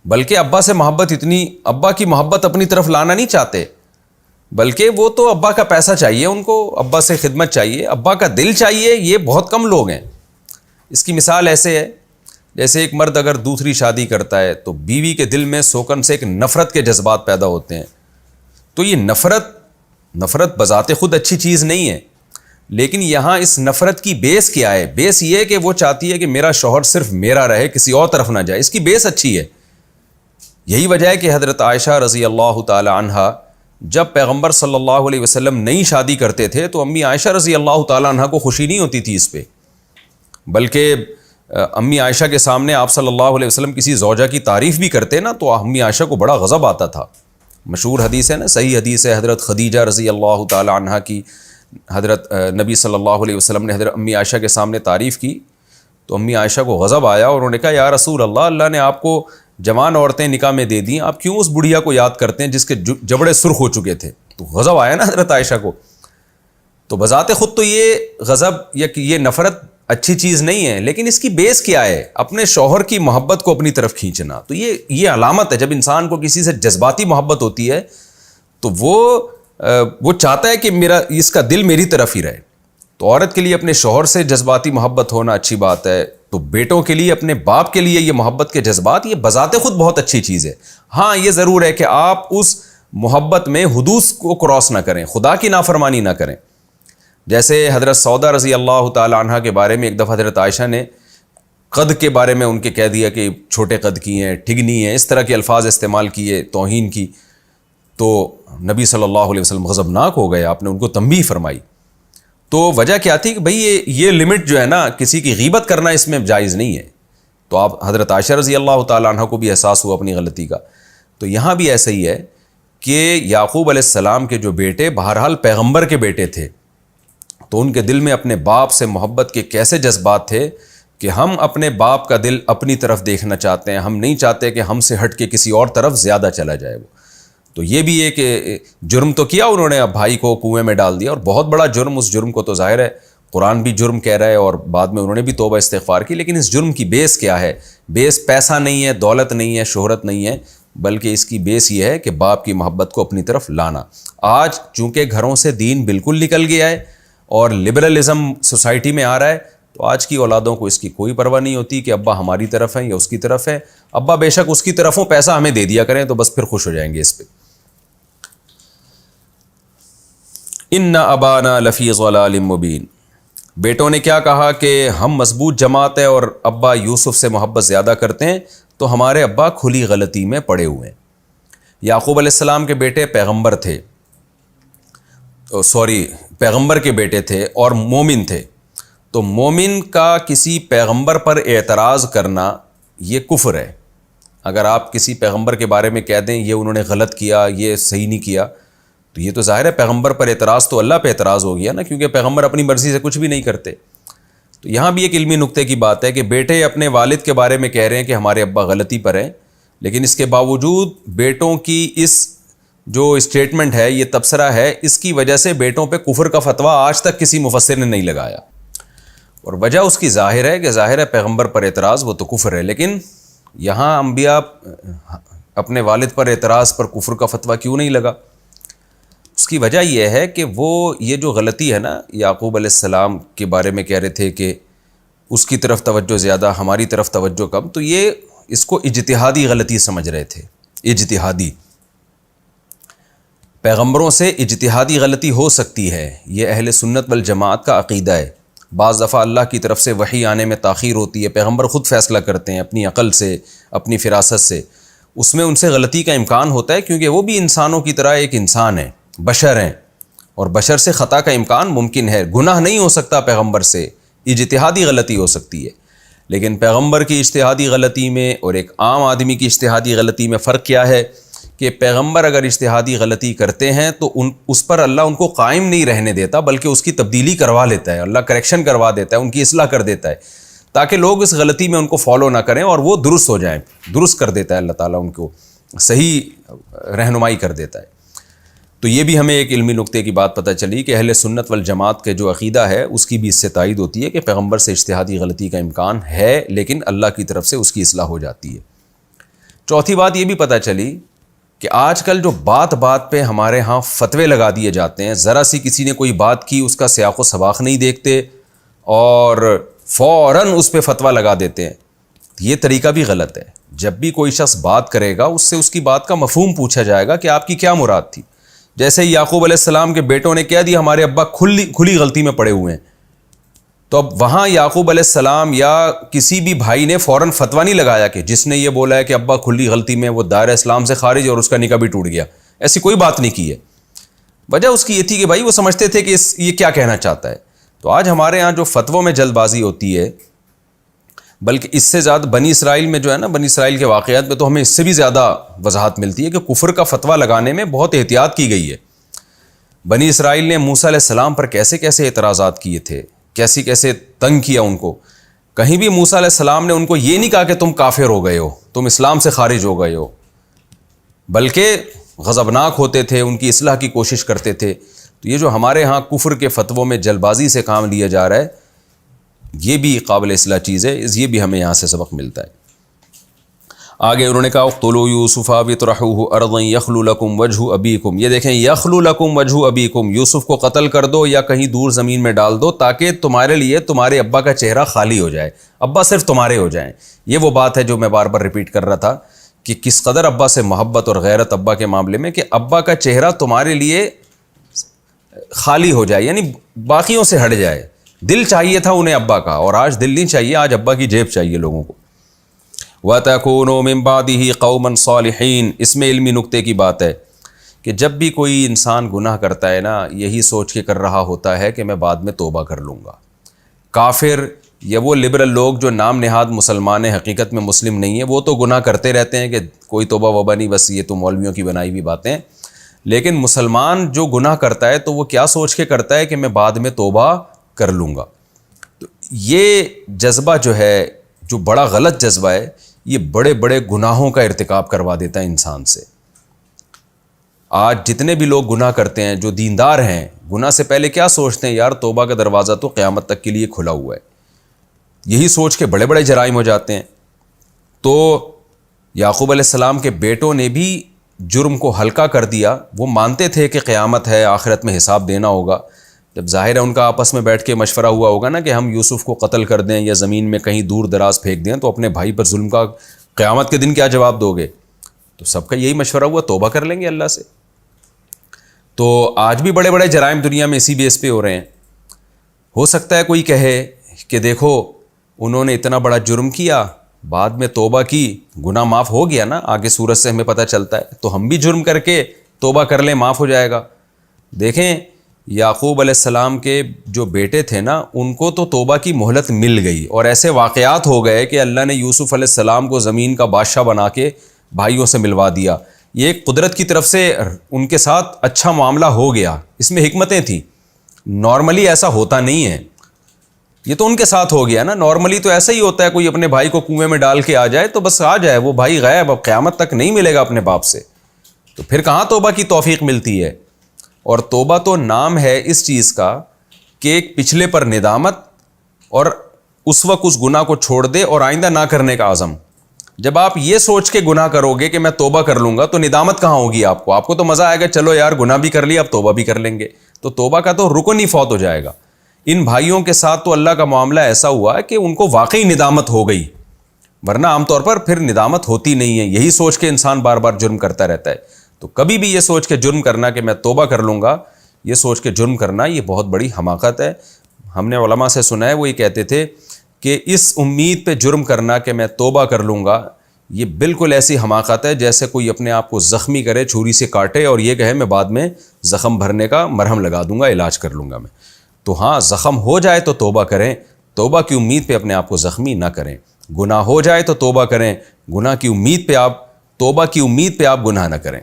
بلکہ ابا سے محبت ابا کی محبت اپنی طرف لانا نہیں چاہتے، بلکہ وہ تو ابا کا پیسہ چاہیے، ان کو ابا سے خدمت چاہیے، ابا کا دل چاہیے. یہ بہت کم لوگ ہیں. اس کی مثال ایسے ہے جیسے ایک مرد اگر دوسری شادی کرتا ہے تو بیوی کے دل میں سوکن سے ایک نفرت کے جذبات پیدا ہوتے ہیں. تو یہ نفرت بذات خود اچھی چیز نہیں ہے، لیکن یہاں اس نفرت کی بیس کیا ہے؟ بیس یہ کہ وہ چاہتی ہے کہ میرا شوہر صرف میرا رہے، کسی اور طرف نہ جائے. اس کی بیس اچھی ہے. یہی وجہ ہے کہ حضرت عائشہ رضی اللہ تعالی عنہا جب پیغمبر صلی اللہ علیہ وسلم نئی شادی کرتے تھے تو امی عائشہ رضی اللہ تعالی عنہا کو خوشی نہیں ہوتی تھی اس پہ، بلکہ امی عائشہ کے سامنے آپ صلی اللہ علیہ وسلم کسی زوجہ کی تعریف بھی کرتے نا تو امی عائشہ کو بڑا غضب آتا تھا. مشہور حدیث ہے نا، صحیح حدیث ہے، حضرت خدیجہ رضی اللہ تعالی عنہا کی حضرت نبی صلی اللہ علیہ وسلم نے حضرت امی عائشہ کے سامنے تعریف کی تو امی عائشہ کو غضب آیا اور انہوں نے کہا یا رسول اللہ، اللہ نے آپ کو جوان عورتیں نکاح میں دے دیں، آپ کیوں اس بڑھیا کو یاد کرتے ہیں جس کے جبڑے سرخ ہو چکے تھے؟ تو غضب آیا نا حضرت عائشہ کو. تو بذات خود تو یہ غضب یا یہ نفرت اچھی چیز نہیں ہے، لیکن اس کی بیس کیا ہے؟ اپنے شوہر کی محبت کو اپنی طرف کھینچنا. تو یہ علامت ہے. جب انسان کو کسی سے جذباتی محبت ہوتی ہے تو وہ چاہتا ہے کہ اس کا دل میری طرف ہی رہے. تو عورت کے لیے اپنے شوہر سے جذباتی محبت ہونا اچھی بات ہے، تو بیٹوں کے لیے اپنے باپ کے لیے یہ محبت کے جذبات، یہ بذات خود بہت اچھی چیز ہے. ہاں یہ ضرور ہے کہ آپ اس محبت میں حدود کو کراس نہ کریں، خدا کی نافرمانی نہ کریں. جیسے حضرت سودا رضی اللہ تعالی عنہ کے بارے میں ایک دفعہ حضرت عائشہ نے قد کے بارے میں ان کے کہہ دیا کہ چھوٹے قد کی ہیں، ٹھگنی ہیں، اس طرح کے الفاظ استعمال کیے، توہین کی. تو نبی صلی اللہ علیہ وسلم غضبناک ہو گئے، آپ نے ان کو تنبیہ فرمائی. تو وجہ کیا تھی کہ بھئی یہ لمٹ جو ہے نا، کسی کی غیبت کرنا اس میں جائز نہیں ہے. تو آپ حضرت عائشہ رضی اللہ تعالی عنہ کو بھی احساس ہوا اپنی غلطی کا. تو یہاں بھی ایسا ہی ہے کہ یعقوب علیہ السلام کے جو بیٹے بہرحال پیغمبر کے بیٹے تھے، تو ان کے دل میں اپنے باپ سے محبت کے کیسے جذبات تھے کہ ہم اپنے باپ کا دل اپنی طرف دیکھنا چاہتے ہیں، ہم نہیں چاہتے کہ ہم سے ہٹ کے کسی اور طرف زیادہ چلا جائے وہ. تو یہ بھی ایک جرم تو کیا انہوں نے، اب بھائی کو کنویں میں ڈال دیا، اور بہت بڑا جرم. اس جرم کو تو ظاہر ہے قرآن بھی جرم کہہ رہا ہے اور بعد میں انہوں نے بھی توبہ استغفار کی. لیکن اس جرم کی بیس کیا ہے؟ بیس پیسہ نہیں ہے، دولت نہیں ہے، شہرت نہیں ہے، بلکہ اس کی بیس یہ ہے کہ باپ کی محبت کو اپنی طرف لانا. آج چونکہ گھروں سے دین بالکل نکل گیا ہے اور لبرلزم سوسائٹی میں آ رہا ہے، تو آج کی اولادوں کو اس کی کوئی پرواہ نہیں ہوتی کہ ابا ہماری طرف ہیں یا اس کی طرف ہے. ابا بے شک اس کی طرف ہوں، پیسہ ہمیں دے دیا کریں تو بس پھر خوش ہو جائیں گے اس پہ. ان ابانا لفی ضلال مبین. بیٹوں نے کیا کہا کہ ہم مضبوط جماعت ہے اور ابا یوسف سے محبت زیادہ کرتے ہیں، تو ہمارے ابا کھلی غلطی میں پڑے ہوئے ہیں۔ یعقوب علیہ السلام کے بیٹے پیغمبر تھے، پیغمبر کے بیٹے تھے اور مومن تھے، تو مومن کا کسی پیغمبر پر اعتراض کرنا یہ کفر ہے۔ اگر آپ کسی پیغمبر کے بارے میں کہہ دیں یہ انہوں نے غلط کیا، یہ صحیح نہیں کیا، تو یہ تو ظاہر ہے پیغمبر پر اعتراض تو اللہ پہ اعتراض ہو گیا نا، کیونکہ پیغمبر اپنی مرضی سے کچھ بھی نہیں کرتے۔ تو یہاں بھی ایک علمی نقطے کی بات ہے کہ بیٹے اپنے والد کے بارے میں کہہ رہے ہیں کہ ہمارے ابا غلطی پر ہیں، لیکن اس کے باوجود بیٹوں کی اس جو اسٹیٹمنٹ ہے، یہ تبصرہ ہے، اس کی وجہ سے بیٹوں پہ کفر کا فتویٰ آج تک کسی مفسر نے نہیں لگایا، اور وجہ اس کی ظاہر ہے کہ ظاہر ہے پیغمبر پر اعتراض وہ تو کفر ہے، لیکن یہاں انبیاء اپنے والد پر اعتراض پر کفر کا فتویٰ کیوں نہیں لگا؟ اس کی وجہ یہ ہے کہ یہ جو غلطی ہے نا، یعقوب علیہ السلام کے بارے میں کہہ رہے تھے کہ اس کی طرف توجہ زیادہ، ہماری طرف توجہ کم، تو یہ اس کو اجتہادی غلطی سمجھ رہے تھے۔ اجتہادی، پیغمبروں سے اجتہادی غلطی ہو سکتی ہے، یہ اہل سنت والجماعت کا عقیدہ ہے۔ بعض دفعہ اللہ کی طرف سے وحی آنے میں تاخیر ہوتی ہے، پیغمبر خود فیصلہ کرتے ہیں اپنی عقل سے، اپنی فراست سے، اس میں ان سے غلطی کا امکان ہوتا ہے، کیونکہ وہ بھی انسانوں کی طرح ایک انسان ہے، بشر ہیں، اور بشر سے خطا کا امکان ممکن ہے۔ گناہ نہیں ہو سکتا پیغمبر سے، اجتہادی غلطی ہو سکتی ہے، لیکن پیغمبر کی اجتہادی غلطی میں اور ایک عام آدمی کی اجتہادی غلطی میں فرق کیا ہے کہ پیغمبر اگر اجتہادی غلطی کرتے ہیں تو اس پر اللہ ان کو قائم نہیں رہنے دیتا، بلکہ اس کی تبدیلی کروا لیتا ہے، اللہ کریکشن کروا دیتا ہے، ان کی اصلاح کر دیتا ہے، تاکہ لوگ اس غلطی میں ان کو فالو نہ کریں اور وہ درست ہو جائیں، درست کر دیتا ہے اللہ تعالیٰ، ان کو صحیح رہنمائی کر دیتا ہے۔ تو یہ بھی ہمیں ایک علمی نقطے کی بات پتہ چلی کہ اہل سنت والجماعت کے جو عقیدہ ہے اس کی بھی اس سے تائید ہوتی ہے کہ پیغمبر سے اجتہادی غلطی کا امکان ہے، لیکن اللہ کی طرف سے اس کی اصلاح ہو جاتی ہے۔ چوتھی بات یہ بھی پتہ چلی کہ آج کل جو بات بات پہ ہمارے ہاں فتوے لگا دیے جاتے ہیں، ذرا سی کسی نے کوئی بات کی اس کا سیاق و سباق نہیں دیکھتے اور فوراً اس پہ فتویٰ لگا دیتے ہیں، یہ طریقہ بھی غلط ہے۔ جب بھی کوئی شخص بات کرے گا اس سے اس کی بات کا مفہوم پوچھا جائے گا کہ آپ کی کیا مراد تھی۔ جیسے یعقوب علیہ السلام کے بیٹوں نے کہہ دیا ہمارے ابا کھلی غلطی میں پڑے ہوئے ہیں، تو اب وہاں یعقوب علیہ السلام یا کسی بھی بھائی نے فوراً فتویٰ نہیں لگایا کہ جس نے یہ بولا ہے کہ ابا کھلی غلطی میں وہ دائرہ اسلام سے خارج اور اس کا نکاح بھی ٹوٹ گیا، ایسی کوئی بات نہیں کی ہے۔ وجہ اس کی یہ تھی کہ بھائی وہ سمجھتے تھے کہ یہ کیا کہنا چاہتا ہے۔ تو آج ہمارے ہاں جو فتووں میں جلد بازی ہوتی ہے، بلکہ اس سے زیادہ بنی اسرائیل میں جو ہے نا، بنی اسرائیل کے واقعات میں تو ہمیں اس سے بھی زیادہ وضاحت ملتی ہے کہ کفر کا فتویٰ لگانے میں بہت احتیاط کی گئی ہے۔ بنی اسرائیل نے موسیٰ علیہ السلام پر کیسے کیسے اعتراضات کیے تھے، کیسے تنگ کیا ان کو۔ کہیں بھی موسیٰ علیہ السلام نے ان کو یہ نہیں کہا کہ تم کافر ہو گئے ہو، تم اسلام سے خارج ہو گئے ہو، بلکہ غضبناک ہوتے تھے، ان کی اصلاح کی کوشش کرتے تھے۔ تو یہ جو ہمارے ہاں کفر کے فتووں میں جلد بازی سے کام لیا جا رہا ہے، یہ بھی قابل اصلاح چیز ہے، یہ بھی ہمیں یہاں سے سبق ملتا ہے۔ آگے انہوں نے کہا اقتلوا یوسف واطرحوه ارضا یخل لکم وجہ ابیکم، یہ دیکھیں یخل لکم وجہ ابیکم، یوسف کو قتل کر دو یا کہیں دور زمین میں ڈال دو تاکہ تمہارے لیے تمہارے ابا کا چہرہ خالی ہو جائے، ابا صرف تمہارے ہو جائیں۔ یہ وہ بات ہے جو میں بار بار ریپیٹ کر رہا تھا کہ کس قدر ابا سے محبت اور غیرت ابا کے معاملے میں، کہ ابا کا چہرہ تمہارے لیے خالی ہو جائے، یعنی باقیوں سے ہٹ جائے۔ دل چاہیے تھا انہیں ابا کا، اور آج دل نہیں چاہیے، آج ابا کی جیب چاہیے لوگوں کو۔ وَتَكُونُوا مِن بَعْدِهِ قَوْمًا صَالِحِينَ، اس میں علمی نقطے کی بات ہے کہ جب بھی کوئی انسان گناہ کرتا ہے نا، یہی سوچ کے کر رہا ہوتا ہے کہ میں بعد میں توبہ کر لوں گا۔ کافر یا وہ لبرل لوگ جو نام نہاد مسلمان ہیں، حقیقت میں مسلم نہیں ہیں، وہ تو گناہ کرتے رہتے ہیں کہ کوئی توبہ وبہ نہیں، بس یہ تو مولویوں کی بنائی ہوئی باتیں۔ لیکن مسلمان جو گناہ کرتا ہے تو وہ کیا سوچ کے کرتا ہے کہ میں بعد میں توبہ کر لوں گا۔ تو یہ جذبہ جو ہے، جو بڑا غلط جذبہ ہے، یہ بڑے بڑے گناہوں کا ارتکاب کروا دیتا ہے انسان سے۔ آج جتنے بھی لوگ گناہ کرتے ہیں، جو دیندار ہیں، گناہ سے پہلے کیا سوچتے ہیں؟ یار توبہ کا دروازہ تو قیامت تک کے لیے کھلا ہوا ہے، یہی سوچ کے بڑے بڑے جرائم ہو جاتے ہیں۔ تو یعقوب علیہ السلام کے بیٹوں نے بھی جرم کو ہلکا کر دیا، وہ مانتے تھے کہ قیامت ہے، آخرت میں حساب دینا ہوگا۔ جب ظاہر ہے ان کا آپس میں بیٹھ کے مشورہ ہوا ہوگا نا کہ ہم یوسف کو قتل کر دیں یا زمین میں کہیں دور دراز پھینک دیں، تو اپنے بھائی پر ظلم کا قیامت کے دن کیا جواب دو گے؟ تو سب کا یہی مشورہ ہوا، توبہ کر لیں گے اللہ سے۔ تو آج بھی بڑے بڑے جرائم دنیا میں اسی بیس پہ ہو رہے ہیں۔ ہو سکتا ہے کوئی کہے کہ دیکھو انہوں نے اتنا بڑا جرم کیا، بعد میں توبہ کی، گناہ معاف ہو گیا نا، آگے سورت سے ہمیں پتہ چلتا ہے، تو ہم بھی جرم کر کے توبہ کر لیں، معاف ہو جائے گا۔ دیکھیں یعقوب علیہ السلام کے جو بیٹے تھے نا، ان کو تو توبہ کی مہلت مل گئی، اور ایسے واقعات ہو گئے کہ اللہ نے یوسف علیہ السلام کو زمین کا بادشاہ بنا کے بھائیوں سے ملوا دیا۔ یہ ایک قدرت کی طرف سے ان کے ساتھ اچھا معاملہ ہو گیا، اس میں حکمتیں تھیں، نارملی ایسا ہوتا نہیں ہے، یہ تو ان کے ساتھ ہو گیا نا۔ نارملی تو ایسا ہی ہوتا ہے، کوئی اپنے بھائی کو کنویں میں ڈال کے آ جائے تو بس آ جائے، وہ بھائی غائب، اب قیامت تک نہیں ملے گا اپنے باپ سے، تو پھر کہاں توبہ کی توفیق ملتی ہے۔ اور توبہ تو نام ہے اس چیز کا کہ ایک پچھلے پر ندامت، اور اس وقت اس گناہ کو چھوڑ دے اور آئندہ نہ کرنے کا عزم۔ جب آپ یہ سوچ کے گناہ کرو گے کہ میں توبہ کر لوں گا تو ندامت کہاں ہوگی آپ کو تو مزہ آئے گا، چلو یار گناہ بھی کر لیا، اب توبہ بھی کر لیں گے، تو توبہ کا تو رکن ہی فوت ہو جائے گا۔ ان بھائیوں کے ساتھ تو اللہ کا معاملہ ایسا ہوا کہ ان کو واقعی ندامت ہو گئی، ورنہ عام طور پر پھر ندامت ہوتی نہیں ہے، یہی سوچ کے انسان بار بار جرم کرتا رہتا ہے۔ تو کبھی بھی یہ سوچ کے جرم کرنا کہ میں توبہ کر لوں گا، یہ سوچ کے جرم کرنا یہ بہت بڑی حماقت ہے۔ ہم نے علماء سے سنا ہے، وہ یہ کہتے تھے کہ اس امید پہ جرم کرنا کہ میں توبہ کر لوں گا، یہ بالکل ایسی حماقت ہے جیسے کوئی اپنے آپ کو زخمی کرے، چھری سے کاٹے اور یہ کہے میں بعد میں زخم بھرنے کا مرہم لگا دوں گا، علاج کر لوں گا میں۔ تو ہاں، زخم ہو جائے تو توبہ کریں، توبہ کی امید پہ اپنے آپ کو زخمی نہ کریں۔ گناہ ہو جائے تو توبہ کریں، گناہ کی امید پہ توبہ کی امید پہ آپ گناہ نہ کریں۔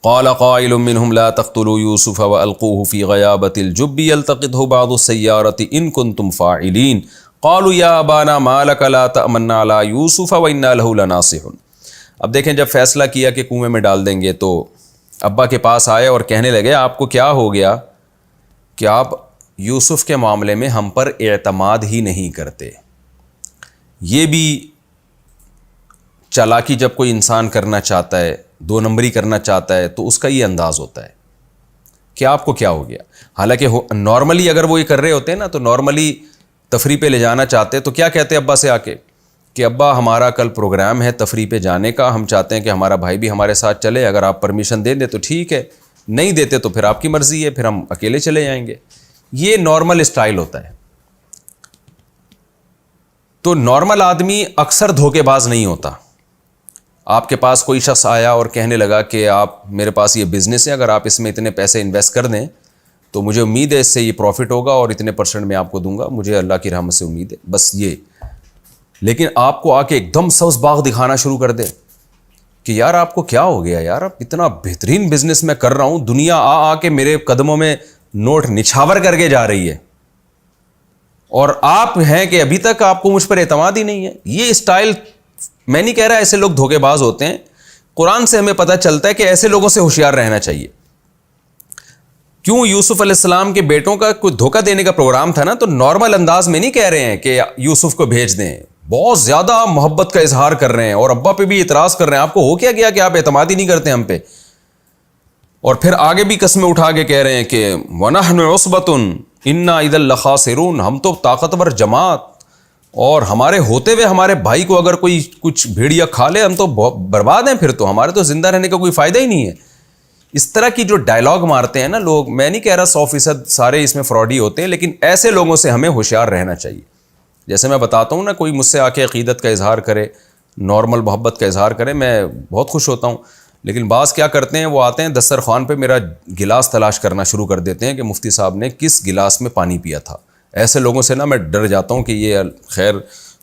قال قائل منهم لا تقتلوا يوسف والقوه في غيابة الجب يلتقطه بعض السيارة ان كنتم فاعلين قالوا يا ابانا ما لك لا تأمنا على يوسف وانا له لناصحون۔ اب دیکھیں، جب فیصلہ کیا کہ کنویں میں ڈال دیں گے تو ابا کے پاس آئے اور کہنے لگے آپ کو کیا ہو گیا کہ آپ یوسف کے معاملے میں ہم پر اعتماد ہی نہیں کرتے۔ یہ بھی چالاکی جب کوئی انسان کرنا چاہتا ہے، دو نمبری کرنا چاہتا ہے، تو اس کا یہ انداز ہوتا ہے کہ آپ کو کیا ہو گیا۔ حالانکہ نارملی اگر وہ یہ کر رہے ہوتے ہیں نا، تو نارملی تفریح پہ لے جانا چاہتے تو کیا کہتے ابا سے آ کے کہ ابا ہمارا کل پروگرام ہے تفریح پہ جانے کا، ہم چاہتے ہیں کہ ہمارا بھائی بھی ہمارے ساتھ چلے، اگر آپ پرمیشن دے دیں تو ٹھیک ہے، نہیں دیتے تو پھر آپ کی مرضی ہے، پھر ہم اکیلے چلے جائیں گے۔ یہ نارمل اسٹائل ہوتا ہے۔ تو نارمل آدمی اکثر دھوکے باز نہیں ہوتا۔ آپ کے پاس کوئی شخص آیا اور کہنے لگا کہ آپ میرے پاس یہ بزنس ہے، اگر آپ اس میں اتنے پیسے انویسٹ کر دیں تو مجھے امید ہے اس سے یہ پروفٹ ہوگا اور اتنے % میں آپ کو دوں گا، مجھے اللہ کی رحمت سے امید ہے، بس یہ۔ لیکن آپ کو آ کے ایک دم سبز باغ دکھانا شروع کر دے کہ یار آپ کو کیا ہو گیا، یار اب اتنا بہترین بزنس میں کر رہا ہوں، دنیا آ کے میرے قدموں میں نوٹ نچھاور کر کے جا رہی ہے، اور آپ ہیں کہ ابھی تک آپ کو مجھ پر اعتماد ہی نہیں ہے۔ یہ اسٹائل، میں نہیں کہہ رہا ایسے لوگ دھوکے باز ہوتے ہیں، قرآن سے ہمیں پتہ چلتا ہے کہ ایسے لوگوں سے ہوشیار رہنا چاہیے۔ کیوں یوسف علیہ السلام کے بیٹوں کا کوئی دھوکہ دینے کا پروگرام تھا نا، تو نارمل انداز میں نہیں کہہ رہے ہیں کہ یوسف کو بھیج دیں، بہت زیادہ محبت کا اظہار کر رہے ہیں اور ابا پہ بھی اعتراض کر رہے ہیں، آپ کو ہو کیا گیا کہ آپ اعتماد ہی نہیں کرتے ہم پہ، اور پھر آگے بھی قسمیں اٹھا کے کہہ رہے ہیں کہ وَنَحْنُ عُصْبَةٌ إِنَّا إِذًا لَخَاسِرُونَ، ہم تو طاقتور جماعت، اور ہمارے ہوتے ہوئے ہمارے بھائی کو اگر کوئی کچھ بھیڑیا کھا لے ہم تو برباد ہیں، پھر تو ہمارے تو زندہ رہنے کا کوئی فائدہ ہی نہیں ہے۔ اس طرح کی جو ڈائلاگ مارتے ہیں نا لوگ، میں نہیں کہہ رہا 100% سارے اس میں فراڈی ہوتے ہیں، لیکن ایسے لوگوں سے ہمیں ہوشیار رہنا چاہیے۔ جیسے میں بتاتا ہوں نا، کوئی مجھ سے آ کے عقیدت کا اظہار کرے، نارمل محبت کا اظہار کرے، میں بہت خوش ہوتا ہوں، لیکن بعض کیا کرتے ہیں، وہ آتے ہیں دسترخوان پہ میرا گلاس تلاش کرنا شروع کر دیتے ہیں کہ مفتی صاحب نے کس گلاس میں پانی پیا تھا۔ ایسے لوگوں سے نا میں ڈر جاتا ہوں کہ یہ خیر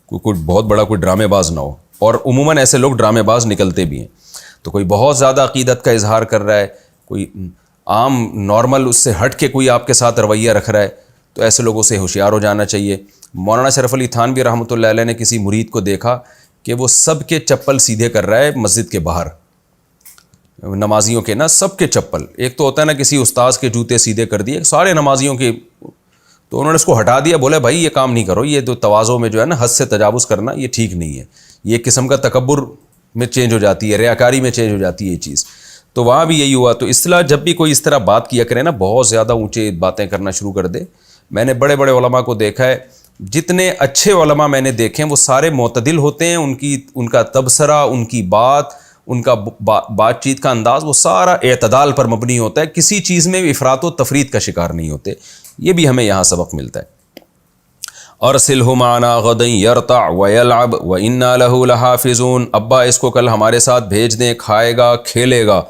کوئی بہت بڑا کوئی ڈرامے باز نہ ہو، اور عموماً ایسے لوگ ڈرامے باز نکلتے بھی ہیں۔ تو کوئی بہت زیادہ عقیدت کا اظہار کر رہا ہے، کوئی عام نارمل اس سے ہٹ کے کوئی آپ کے ساتھ رویہ رکھ رہا ہے، تو ایسے لوگوں سے ہوشیار ہو جانا چاہیے۔ مولانا شرف علی تھانوی رحمۃ اللہ علیہ نے کسی مرید کو دیکھا کہ وہ سب کے چپل سیدھے کر رہا ہے مسجد کے باہر، نمازیوں کے نا سب کے چپل، ایک تو ہوتا ہے نا کسی استاذ کے جوتے سیدھے کر دیے سارے نمازیوں کے، تو انہوں نے اس کو ہٹا دیا، بولا بھائی یہ کام نہیں کرو، یہ تو تواضع میں جو ہے نا حد سے تجاوز کرنا یہ ٹھیک نہیں ہے، یہ ایک قسم کا تکبر میں چینج ہو جاتی ہے، ریاکاری میں چینج ہو جاتی ہے یہ چیز۔ تو وہاں بھی یہی ہوا۔ تو اصطلاح جب بھی کوئی اس طرح بات کیا کرے نا، بہت زیادہ اونچے باتیں کرنا شروع کر دے۔ میں نے بڑے بڑے علماء کو دیکھا ہے، جتنے اچھے علماء میں نے دیکھے ہیں وہ سارے معتدل ہوتے ہیں، ان کا تبصرہ، ان کی بات، ان کا بات چیت کا انداز وہ سارا اعتدال پر مبنی ہوتا ہے، کسی چیز میں افراط و تفریط کا شکار نہیں ہوتے۔ یہ بھی ہمیں یہاں سبق ملتا ہے. ارسلہ معنا غدا یرتع ویلعب وانا لہ لحافظون. ابا اس کو کل ہمارے ساتھ بھیج دیں، کھائے گا کھیلے گا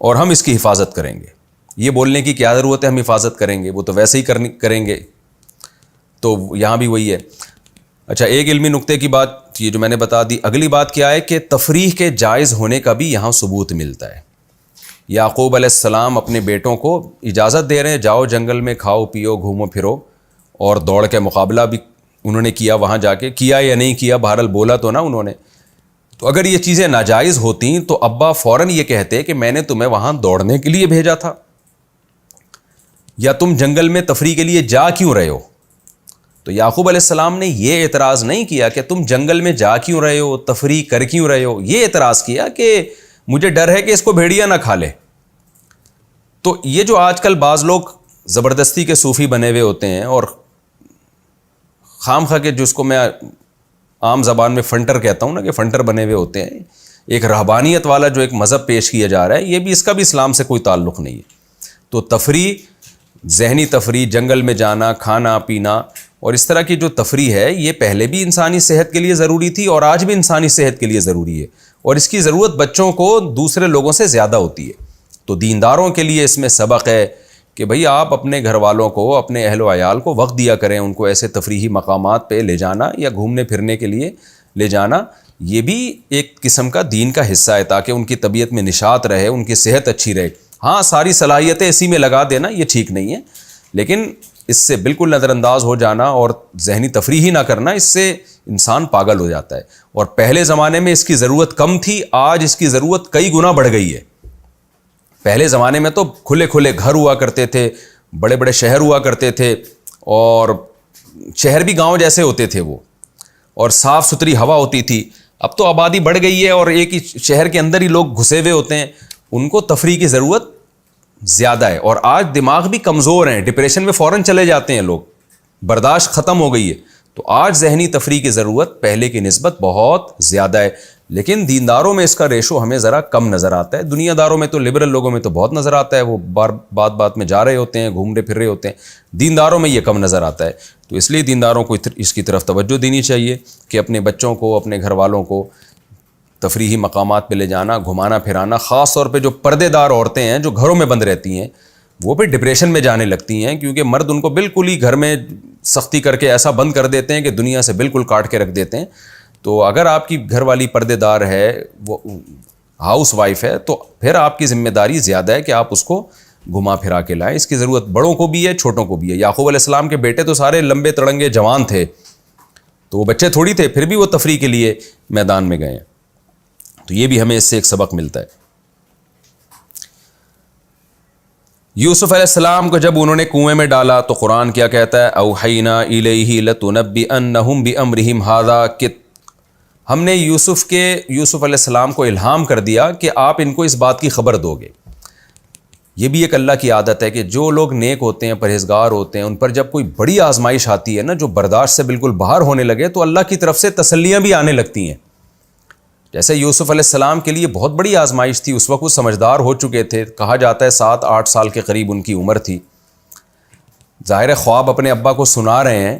اور ہم اس کی حفاظت کریں گے. یہ بولنے کی کیا ضرورت ہے ہم حفاظت کریں گے، وہ تو ویسے ہی کریں گے. تو یہاں بھی وہی ہے. اچھا، ایک علمی نقطے کی بات یہ جو میں نے بتا دی. اگلی بات کیا ہے کہ تفریح کے جائز ہونے کا بھی یہاں ثبوت ملتا ہے. یعقوب علیہ السلام اپنے بیٹوں کو اجازت دے رہے ہیں، جاؤ جنگل میں کھاؤ پیو گھومو پھرو، اور دوڑ کے مقابلہ بھی انہوں نے کیا وہاں جا کے. کیا یا نہیں کیا، بہرحال بولا تو نا انہوں نے. تو اگر یہ چیزیں ناجائز ہوتیں تو ابا فوراً یہ کہتے کہ میں نے تمہیں وہاں دوڑنے کے لیے بھیجا تھا، یا تم جنگل میں تفریح کے لیے جا کیوں رہے ہو. تو یعقوب علیہ السلام نے یہ اعتراض نہیں کیا کہ تم جنگل میں جا کیوں رہے ہو، تفریح کر کیوں رہے ہو. یہ اعتراض کیا کہ مجھے ڈر ہے کہ اس کو بھیڑیا نہ کھا لے. تو یہ جو آج کل بعض لوگ زبردستی کے صوفی بنے ہوئے ہوتے ہیں اور خام خواہ کے جس کو میں عام زبان میں فنٹر کہتا ہوں نا، کہ فنٹر بنے ہوئے ہوتے ہیں، ایک رہبانیت والا جو ایک مذہب پیش کیا جا رہا ہے، یہ بھی اس کا بھی اسلام سے کوئی تعلق نہیں ہے. تو تفریح، ذہنی تفریح، جنگل میں جانا، کھانا پینا اور اس طرح کی جو تفریح ہے، یہ پہلے بھی انسانی صحت کے لیے ضروری تھی اور آج بھی انسانی صحت کے لیے ضروری ہے، اور اس کی ضرورت بچوں کو دوسرے لوگوں سے زیادہ ہوتی ہے. تو دینداروں کے لیے اس میں سبق ہے کہ بھئی آپ اپنے گھر والوں کو، اپنے اہل و عیال کو وقت دیا کریں، ان کو ایسے تفریحی مقامات پہ لے جانا یا گھومنے پھرنے کے لیے لے جانا، یہ بھی ایک قسم کا دین کا حصہ ہے، تاکہ ان کی طبیعت میں نشاط رہے، ان کی صحت اچھی رہے. ہاں، ساری صلاحیتیں اسی میں لگا دینا یہ ٹھیک نہیں ہے، لیکن اس سے بالکل نظر انداز ہو جانا اور ذہنی تفریح ہی نہ کرنا، اس سے انسان پاگل ہو جاتا ہے. اور پہلے زمانے میں اس کی ضرورت کم تھی، آج اس کی ضرورت کئی گنا بڑھ گئی ہے. پہلے زمانے میں تو کھلے کھلے گھر ہوا کرتے تھے، بڑے بڑے شہر ہوا کرتے تھے، اور شہر بھی گاؤں جیسے ہوتے تھے وہ، اور صاف ستھری ہوا ہوتی تھی. اب تو آبادی بڑھ گئی ہے اور ایک ہی شہر کے اندر ہی لوگ گھسے ہوئے ہوتے ہیں، ان کو تفریح کی ضرورت زیادہ ہے. اور آج دماغ بھی کمزور ہیں، ڈپریشن میں فوراً چلے جاتے ہیں لوگ، برداشت ختم ہو گئی ہے. تو آج ذہنی تفریح کی ضرورت پہلے کی نسبت بہت زیادہ ہے، لیکن دینداروں میں اس کا ریشو ہمیں ذرا کم نظر آتا ہے. دنیا داروں میں تو، لبرل لوگوں میں تو بہت نظر آتا ہے، وہ بات بات میں جا رہے ہوتے ہیں، گھوم رہے پھر رہے ہوتے ہیں. دینداروں میں یہ کم نظر آتا ہے. تو اس لیے دینداروں کو اس کی طرف توجہ دینی چاہیے کہ اپنے بچوں کو، اپنے گھر والوں کو تفریحی مقامات پہ لے جانا، گھمانا پھرانا. خاص طور پہ جو پردے دار عورتیں ہیں جو گھروں میں بند رہتی ہیں، وہ پھر ڈپریشن میں جانے لگتی ہیں، کیونکہ مرد ان کو بالکل ہی گھر میں سختی کر کے ایسا بند کر دیتے ہیں کہ دنیا سے بالکل کاٹ کے رکھ دیتے ہیں. تو اگر آپ کی گھر والی پردے دار ہے، وہ ہاؤس وائف ہے، تو پھر آپ کی ذمہ داری زیادہ ہے کہ آپ اس کو گھما پھرا کے لائیں. اس کی ضرورت بڑوں کو بھی ہے، چھوٹوں کو بھی ہے. یعقوب علیہ السلام کے بیٹے تو سارے لمبے تڑنگے جوان تھے، تو وہ بچے تھوڑی تھے، پھر بھی وہ تفریح کے لیے میدان میں گئے ہیں. تو یہ بھی ہمیں اس سے ایک سبق ملتا ہے. یوسف علیہ السلام کو جب انہوں نے کنویں میں ڈالا تو قرآن کیا کہتا ہے؟ اوحینا الیہ لتنبئنہم بامرہم ھذا، کہ ہم نے یوسف علیہ السلام کو الہام کر دیا کہ آپ ان کو اس بات کی خبر دو گے. یہ بھی ایک اللہ کی عادت ہے کہ جو لوگ نیک ہوتے ہیں، پرہیزگار ہوتے ہیں، ان پر جب کوئی بڑی آزمائش آتی ہے نا، جو برداشت سے بالکل باہر ہونے لگے، تو اللہ کی طرف سے تسلیاں بھی آنے لگتی ہیں. جیسے یوسف علیہ السلام کے لیے بہت بڑی آزمائش تھی، اس وقت وہ سمجھدار ہو چکے تھے، کہا جاتا ہے 7-8 سال کے قریب ان کی عمر تھی. ظاہر خواب اپنے ابا کو سنا رہے ہیں،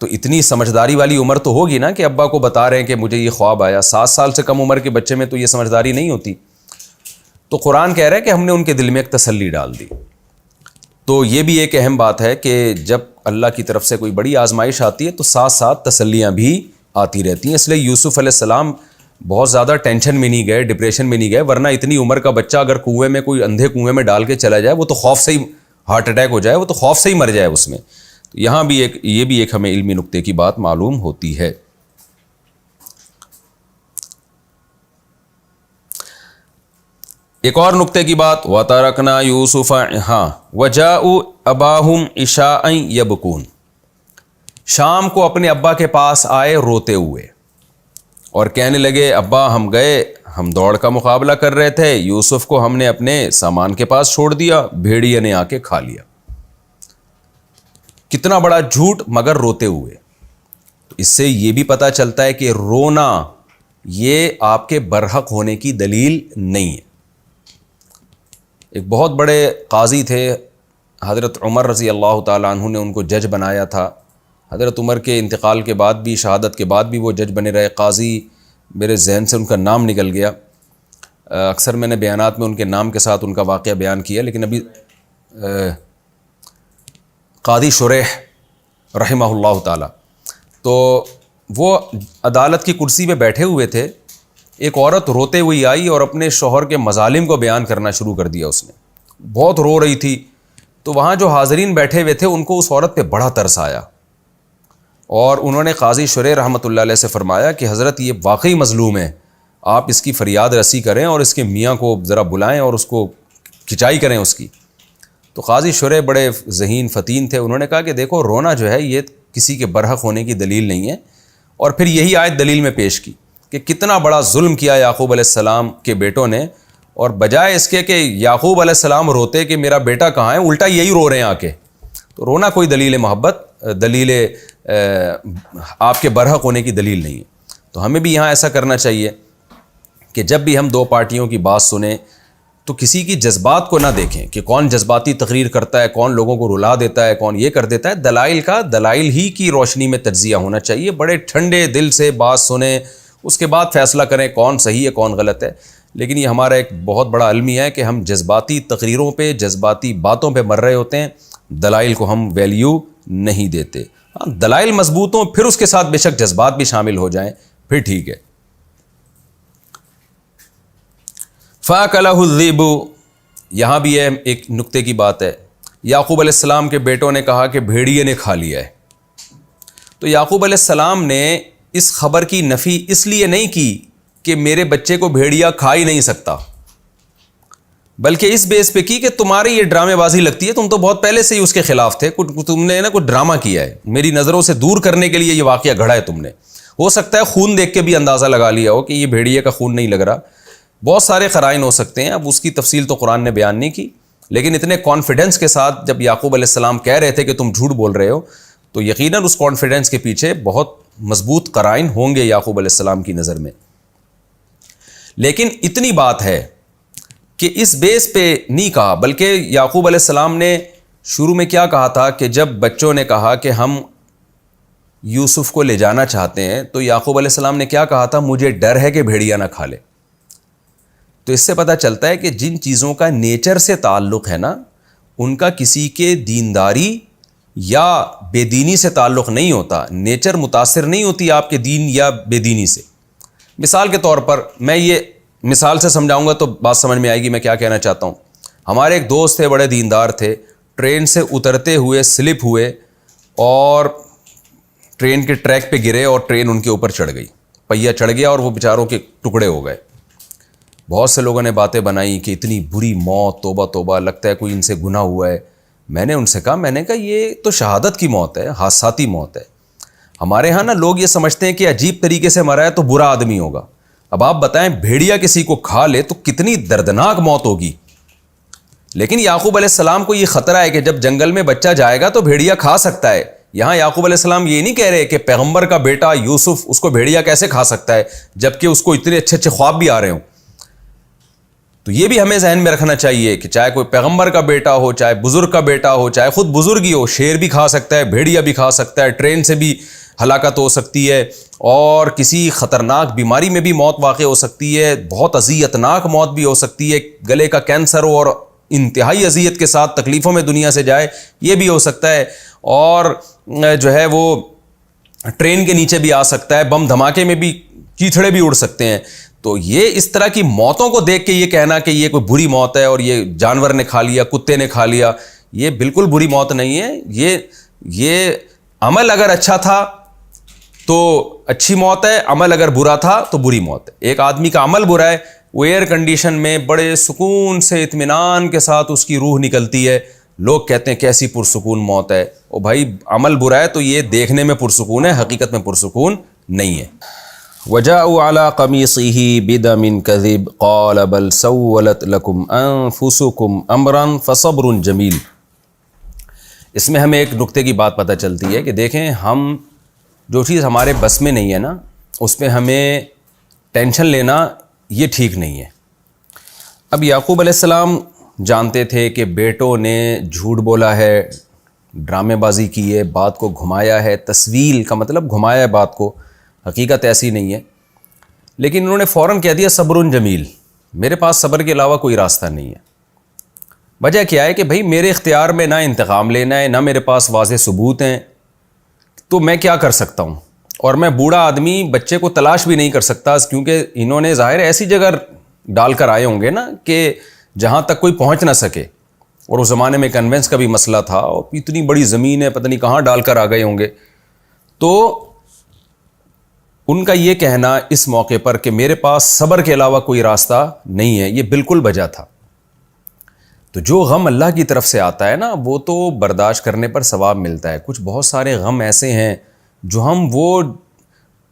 تو اتنی سمجھداری والی عمر تو ہوگی نا کہ ابا کو بتا رہے ہیں کہ مجھے یہ خواب آیا. 7 سال سے کم عمر کے بچے میں تو یہ سمجھداری نہیں ہوتی. تو قرآن کہہ رہا ہے کہ ہم نے ان کے دل میں ایک تسلی ڈال دی. تو یہ بھی ایک اہم بات ہے کہ جب اللہ کی طرف سے کوئی بڑی آزمائش آتی ہے تو ساتھ ساتھ تسلیاں بھی آتی رہتی ہیں. اس لیے یوسف علیہ السلام بہت زیادہ ٹینشن میں نہیں گئے، ڈپریشن میں نہیں گئے، ورنہ اتنی عمر کا بچہ اگر کنویں میں، کوئی اندھے کنویں میں ڈال کے چلا جائے، وہ تو خوف سے ہی ہارٹ اٹیک ہو جائے، وہ تو خوف سے ہی مر جائے اس میں. تو یہاں بھی یہ بھی ایک ہمیں علمی نقطے کی بات معلوم ہوتی ہے. ایک اور نقطے کی بات، وَتَرَكْنَا يُوسُفَ وَجَاءُوا أَبَاهُمْ عِشَاءً يَبْكُونَ، شام کو اپنے ابا کے پاس آئے روتے ہوئے اور کہنے لگے ابا ہم گئے، ہم دوڑ کا مقابلہ کر رہے تھے، یوسف کو ہم نے اپنے سامان کے پاس چھوڑ دیا، بھیڑیے نے آ کے کھا لیا. کتنا بڑا جھوٹ، مگر روتے ہوئے. تو اس سے یہ بھی پتہ چلتا ہے کہ رونا یہ آپ کے برحق ہونے کی دلیل نہیں ہے. ایک بہت بڑے قاضی تھے حضرت عمر رضی اللہ تعالیٰ عنہ نے ان کو جج بنایا تھا. حضرت عمر کے انتقال کے بعد بھی، شہادت کے بعد بھی وہ جج بنے رہے. قاضی میرے ذہن سے ان کا نام نکل گیا، اکثر میں نے بیانات میں ان کے نام کے ساتھ ان کا واقعہ بیان کیا، لیکن ابھی قاضی شریح رحمہ اللہ تعالی. تو وہ عدالت کی کرسی پہ بیٹھے ہوئے تھے، ایک عورت روتے ہوئی آئی اور اپنے شوہر کے مظالم کو بیان کرنا شروع کر دیا. اس نے بہت رو رہی تھی. تو وہاں جو حاضرین بیٹھے ہوئے تھے ان کو اس عورت پہ بڑا ترس آیا، اور انہوں نے قاضی شریح رحمۃ اللہ علیہ سے فرمایا کہ حضرت یہ واقعی مظلوم ہے، آپ اس کی فریاد رسی کریں اور اس کے میاں کو ذرا بلائیں اور اس کو کھچائی کریں اس کی. تو قاضی شریح بڑے ذہین فتین تھے، انہوں نے کہا کہ دیکھو رونا جو ہے یہ کسی کے برحق ہونے کی دلیل نہیں ہے. اور پھر یہی آیت دلیل میں پیش کی کہ کتنا بڑا ظلم کیا یعقوب علیہ السلام کے بیٹوں نے، اور بجائے اس کے کہ یعقوب علیہ السلام روتے کہ میرا بیٹا کہاں ہے، الٹا یہی رو رہے ہیں آ کے. تو رونا کوئی دلیل محبت، دلیل آپ کے برحق ہونے کی دلیل نہیں ہے. تو ہمیں بھی یہاں ایسا کرنا چاہیے کہ جب بھی ہم دو پارٹیوں کی بات سنیں تو کسی کی جذبات کو نہ دیکھیں کہ کون جذباتی تقریر کرتا ہے، کون لوگوں کو رلا دیتا ہے، کون یہ کر دیتا ہے. دلائل ہی کی روشنی میں تجزیہ ہونا چاہیے. بڑے ٹھنڈے دل سے بات سنیں، اس کے بعد فیصلہ کریں کون صحیح ہے کون غلط ہے. لیکن یہ ہمارا ایک بہت بڑا المیہ ہے کہ ہم جذباتی تقریروں پہ، جذباتی باتوں پہ مر رہے ہوتے ہیں، دلائل کو ہم ویلیو نہیں دیتے. ہاں دلائل مضبوط ہوں پھر اس کے ساتھ بے شک جذبات بھی شامل ہو جائیں، پھر ٹھیک ہے. فَأَكَلَهُ الذِّئْبُ، یہاں بھی ہے ایک نکتے کی بات ہے. یعقوب علیہ السلام کے بیٹوں نے کہا کہ بھیڑیے نے کھا لیا ہے. تو یعقوب علیہ السلام نے اس خبر کی نفی اس لیے نہیں کی کہ میرے بچے کو بھیڑیا کھا ہی نہیں سکتا، بلکہ اس بیس پہ کی کہ تمہاری یہ ڈرامے بازی لگتی ہے، تم تو بہت پہلے سے ہی اس کے خلاف تھے، تم نے نا کوئی ڈرامہ کیا ہے، میری نظروں سے دور کرنے کے لیے یہ واقعہ گھڑا ہے تم نے. ہو سکتا ہے خون دیکھ کے بھی اندازہ لگا لیا ہو کہ یہ بھیڑیے کا خون نہیں لگ رہا. بہت سارے قرائن ہو سکتے ہیں، اب اس کی تفصیل تو قرآن نے بیان نہیں کی، لیکن اتنے کانفیڈنس کے ساتھ جب یعقوب علیہ السلام کہہ رہے تھے کہ تم جھوٹ بول رہے ہو، تو یقیناً اس کانفیڈنس کے پیچھے بہت مضبوط قرائن ہوں گے یعقوب علیہ السلام کی نظر میں. لیکن اتنی بات ہے کہ اس بیس پہ نہیں کہا، بلکہ یعقوب علیہ السلام نے شروع میں کیا کہا تھا کہ جب بچوں نے کہا کہ ہم یوسف کو لے جانا چاہتے ہیں، تو یعقوب علیہ السلام نے کیا کہا تھا، مجھے ڈر ہے کہ بھیڑیا نہ کھا لے. تو اس سے پتہ چلتا ہے کہ جن چیزوں کا نیچر سے تعلق ہے نا، ان کا کسی کے دینداری یا بے دینی سے تعلق نہیں ہوتا. نیچر متاثر نہیں ہوتی آپ کے دین یا بے دینی سے. مثال کے طور پر میں یہ مثال سے سمجھاؤں گا تو بات سمجھ میں آئے گی میں کیا کہنا چاہتا ہوں. ہمارے ایک دوست تھے، بڑے دیندار تھے، ٹرین سے اترتے ہوئے سلپ ہوئے اور ٹرین کے ٹریک پہ گرے اور ٹرین ان کے اوپر چڑھ گئی، پہیہ چڑھ گیا اور وہ بیچاروں کے ٹکڑے ہو گئے. بہت سے لوگوں نے باتیں بنائی کہ اتنی بری موت، توبہ توبہ، لگتا ہے کوئی ان سے گناہ ہوا ہے. میں نے ان سے کہا یہ تو شہادت کی موت ہے، حادثاتی موت ہے. ہمارے ہاں نا لوگ یہ سمجھتے ہیں کہ عجیب طریقے سے مرا ہے تو برا آدمی ہوگا. اب آپ بتائیں بھیڑیا کسی کو کھا لے تو کتنی دردناک موت ہوگی. لیکن یعقوب علیہ السلام کو یہ خطرہ ہے کہ جب جنگل میں بچہ جائے گا تو بھیڑیا کھا سکتا ہے. یہاں یعقوب علیہ السلام یہ نہیں کہہ رہے کہ پیغمبر کا بیٹا یوسف اس کو بھیڑیا کیسے کھا سکتا ہے جبکہ اس کو اتنے اچھے خواب بھی آ رہے ہوں. تو یہ بھی ہمیں ذہن میں رکھنا چاہیے کہ چاہے کوئی پیغمبر کا بیٹا ہو، چاہے بزرگ کا بیٹا ہو، چاہے خود بزرگ ہی ہو، شیر بھی کھا سکتا ہے، بھیڑیا بھی کھا سکتا ہے، ٹرین سے بھی ہلاکت ہو سکتی ہے، اور کسی خطرناک بیماری میں بھی موت واقع ہو سکتی ہے، بہت اذیتناک موت بھی ہو سکتی ہے، گلے کا کینسر ہو اور انتہائی اذیت کے ساتھ تکلیفوں میں دنیا سے جائے، یہ بھی ہو سکتا ہے. اور جو ہے وہ ٹرین کے نیچے بھی آ سکتا ہے، بم دھماکے میں بھی چیتھڑے بھی اڑ سکتے ہیں. تو یہ اس طرح کی موتوں کو دیکھ کے یہ کہنا کہ یہ کوئی بری موت ہے اور یہ جانور نے کھا لیا، کتے نے کھا لیا، یہ بالکل بری موت نہیں ہے. یہ عمل اگر اچھا تھا تو اچھی موت ہے، عمل اگر برا تھا تو بری موت ہے. ایک آدمی کا عمل برا ہے، وہ ایئر کنڈیشن میں بڑے سکون سے اطمینان کے ساتھ اس کی روح نکلتی ہے، لوگ کہتے ہیں کیسی پرسکون موت ہے. او بھائی عمل برا ہے تو یہ دیکھنے میں پرسکون ہے، حقیقت میں پرسکون نہیں ہے. وَجَاءُوا عَلَىٰ قَمِيصِهِ بِدَمٍ كَذِبٍ قَالَ بَلْ سَوَّلَتْ لَكُمْ أَنفُسُكُمْ أَمْرًا فَصَبْرٌ جَمِيلٌ. اس میں ہمیں ایک نکتے کی بات پتہ چلتی ہے کہ دیکھیں ہم جو چیز ہمارے بس میں نہیں ہے نا اس پہ ہمیں ٹینشن لینا یہ ٹھیک نہیں ہے. اب یعقوب علیہ السلام جانتے تھے کہ بیٹوں نے جھوٹ بولا ہے, ڈرامے بازی کی ہے, بات کو گھمایا ہے. تسویل کا مطلب گھمایا ہے بات کو, حقیقت ایسی نہیں ہے. لیکن انہوں نے فوراً کہہ دیا صبر جمیل, میرے پاس صبر کے علاوہ کوئی راستہ نہیں ہے. وجہ کیا ہے کہ بھائی میرے اختیار میں نہ انتقام لینا ہے, نہ میرے پاس واضح ثبوت ہیں, تو میں کیا کر سکتا ہوں. اور میں بوڑھا آدمی بچے کو تلاش بھی نہیں کر سکتا, کیونکہ انہوں نے ظاہر ایسی جگہ ڈال کر آئے ہوں گے نا کہ جہاں تک کوئی پہنچ نہ سکے. اور اس زمانے میں کنوینس کا بھی مسئلہ تھا, اور اتنی بڑی زمین ہے, پتہ نہیں کہاں ڈال کر آ گئے ہوں گے. تو ان کا یہ کہنا اس موقع پر کہ میرے پاس صبر کے علاوہ کوئی راستہ نہیں ہے, یہ بالکل بجا تھا. تو جو غم اللہ کی طرف سے آتا ہے نا, وہ تو برداشت کرنے پر ثواب ملتا ہے. کچھ بہت سارے غم ایسے ہیں جو ہم وہ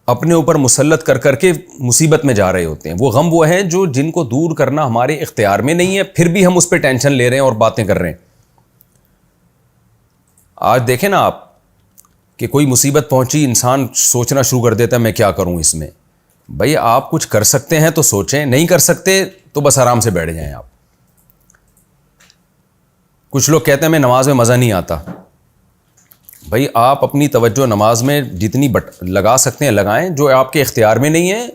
اپنے اوپر مسلط کر کر کے مصیبت میں جا رہے ہوتے ہیں. وہ غم وہ ہیں جو جن کو دور کرنا ہمارے اختیار میں نہیں ہے, پھر بھی ہم اس پہ ٹینشن لے رہے ہیں اور باتیں کر رہے ہیں. آج دیکھیں نا آپ کہ کوئی مصیبت پہنچی, انسان سوچنا شروع کر دیتا ہے میں کیا کروں اس میں. بھائی آپ کچھ کر سکتے ہیں تو سوچیں, نہیں کر سکتے تو بس آرام سے بیٹھ جائیں آپ. کچھ لوگ کہتے ہیں میں نماز میں مزہ نہیں آتا. بھائی آپ اپنی توجہ نماز میں جتنی لگا سکتے ہیں لگائیں, جو آپ کے اختیار میں نہیں ہے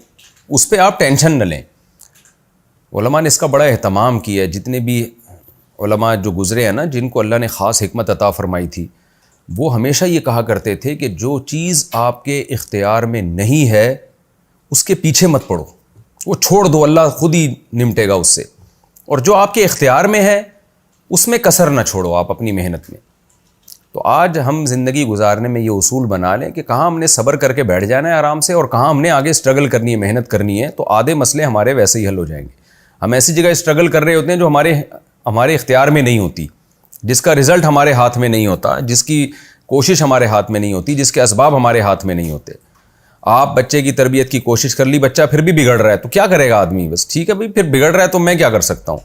اس پہ آپ ٹینشن نہ لیں. علماء نے اس کا بڑا اہتمام کیا ہے. جتنے بھی علماء جو گزرے ہیں نا, جن کو اللہ نے خاص حکمت عطا فرمائی تھی, وہ ہمیشہ یہ کہا کرتے تھے کہ جو چیز آپ کے اختیار میں نہیں ہے اس کے پیچھے مت پڑو, وہ چھوڑ دو, اللہ خود ہی نمٹے گا اس سے. اور جو آپ کے اختیار میں ہے اس میں کسر نہ چھوڑو آپ اپنی محنت میں. تو آج ہم زندگی گزارنے میں یہ اصول بنا لیں کہ کہاں ہم نے صبر کر کے بیٹھ جانا ہے آرام سے, اور کہاں ہم نے آگے اسٹرگل کرنی ہے, محنت کرنی ہے. تو آدھے مسئلے ہمارے ویسے ہی حل ہو جائیں گے. ہم ایسی جگہ اسٹرگل کر رہے ہوتے ہیں جو ہمارے اختیار میں نہیں ہوتی, جس کا رزلٹ ہمارے ہاتھ میں نہیں ہوتا, جس کی کوشش ہمارے ہاتھ میں نہیں ہوتی, جس کے اسباب ہمارے ہاتھ میں نہیں ہوتے. آپ بچے کی تربیت کی کوشش کر لی, بچہ پھر بھی بگڑ رہا ہے, تو کیا کرے گا آدمی؟ بس ٹھیک ہے بھائی, پھر بگڑ رہا ہے تو میں کیا کر سکتا ہوں.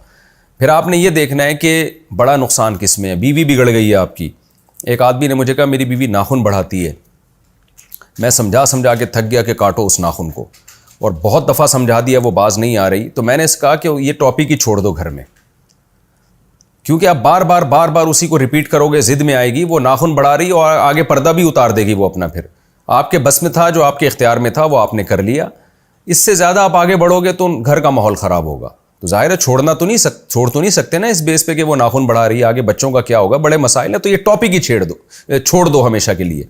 پھر آپ نے یہ دیکھنا ہے کہ بڑا نقصان کس میں ہے. بیوی بگڑ گئی ہے آپ کی. ایک آدمی نے مجھے کہا میری بیوی ناخن بڑھاتی ہے. میں سمجھا کے تھک گیا کہ کاٹو اس ناخن کو, اور بہت دفعہ سمجھا دیا, وہ باز نہیں آ رہی. تو میں نے اس کہا کہ یہ ٹاپک ہی چھوڑ دو گھر میں, کیونکہ آپ بار بار اسی کو ریپیٹ کرو گے, ضد میں آئے گی, وہ ناخن بڑھا رہی اور آگے پردہ بھی اتار دے گی وہ اپنا. پھر آپ کے بس میں تھا, جو آپ کے اختیار میں تھا وہ آپ نے کر لیا. اس سے زیادہ آپ آگے بڑھو گے تو گھر کا ماحول خراب ہوگا. تو ظاہر ہے چھوڑ تو نہیں سکتے نا اس بیس پہ کہ وہ ناخن بڑھا رہی ہے, آگے بچوں کا کیا ہوگا, بڑے مسائل ہیں. تو یہ ٹاپک ہی چھوڑ دو ہمیشہ کے لیے.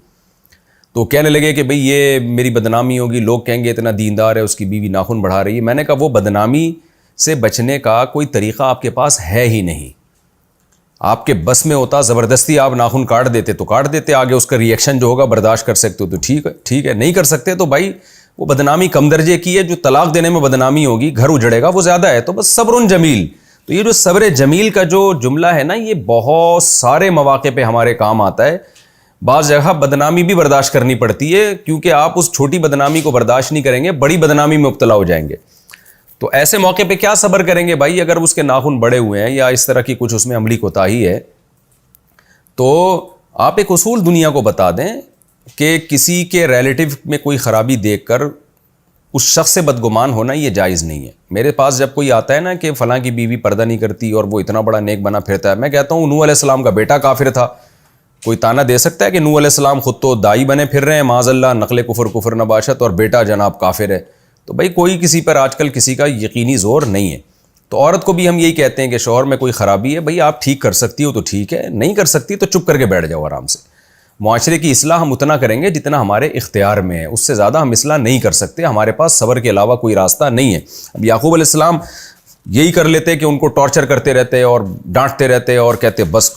تو کہنے لگے کہ بھئی یہ میری بدنامی ہوگی, لوگ کہیں گے اتنا دیندار ہے, اس کی بیوی ناخن بڑھا رہی ہے. میں نے کہا وہ بدنامی سے بچنے کا کوئی طریقہ آپ کے پاس ہے ہی نہیں. آپ کے بس میں ہوتا زبردستی آپ ناخن کاٹ دیتے تو کاٹ دیتے, آگے اس کا ری ایکشن جو ہوگا برداشت کر سکتے ہو تو ٹھیک ہے, نہیں کر سکتے تو بھائی وہ بدنامی کم درجے کی ہے. جو طلاق دینے میں بدنامی ہوگی, گھر اجڑے گا, وہ زیادہ ہے. تو بس صبر جمیل. تو یہ جو صبر جمیل کا جو جملہ ہے نا, یہ بہت سارے مواقع پہ ہمارے کام آتا ہے. بعض جگہ بدنامی بھی برداشت کرنی پڑتی ہے, کیونکہ آپ اس چھوٹی بدنامی کو برداشت نہیں کریں گے, بڑی بدنامی میں مبتلا ہو جائیں گے. تو ایسے موقع پہ کیا صبر کریں گے بھائی؟ اگر اس کے ناخن بڑے ہوئے ہیں یا اس طرح کی کچھ اس میں عملی کوتاہی ہے, تو آپ ایک اصول دنیا کو بتا دیں کہ کسی کے ریلیٹو میں کوئی خرابی دیکھ کر اس شخص سے بدگمان ہونا یہ جائز نہیں ہے. میرے پاس جب کوئی آتا ہے نا کہ فلاں کی بیوی پردہ نہیں کرتی اور وہ اتنا بڑا نیک بنا پھرتا ہے, میں کہتا ہوں نوح علیہ السلام کا بیٹا کافر تھا. کوئی تانا دے سکتا ہے کہ نوح علیہ السلام خود تو دائی بنے پھر رہے ہیں, معاذ اللہ, نقل کفر نباشت, اور بیٹا جناب کافر ہے. تو بھائی کوئی کسی پر آج کل کسی کا یقینی زور نہیں ہے. تو عورت کو بھی ہم یہی کہتے ہیں کہ شوہر میں کوئی خرابی ہے, بھئی آپ ٹھیک کر سکتی ہو تو ٹھیک ہے, نہیں کر سکتی تو چپ کر کے بیٹھ جاؤ آرام سے. معاشرے کی اصلاح ہم اتنا کریں گے جتنا ہمارے اختیار میں ہے, اس سے زیادہ ہم اصلاح نہیں کر سکتے. ہمارے پاس صبر کے علاوہ کوئی راستہ نہیں ہے. اب یعقوب علیہ السلام یہی کر لیتے کہ ان کو ٹارچر کرتے رہتے اور ڈانٹتے رہتے اور کہتے بس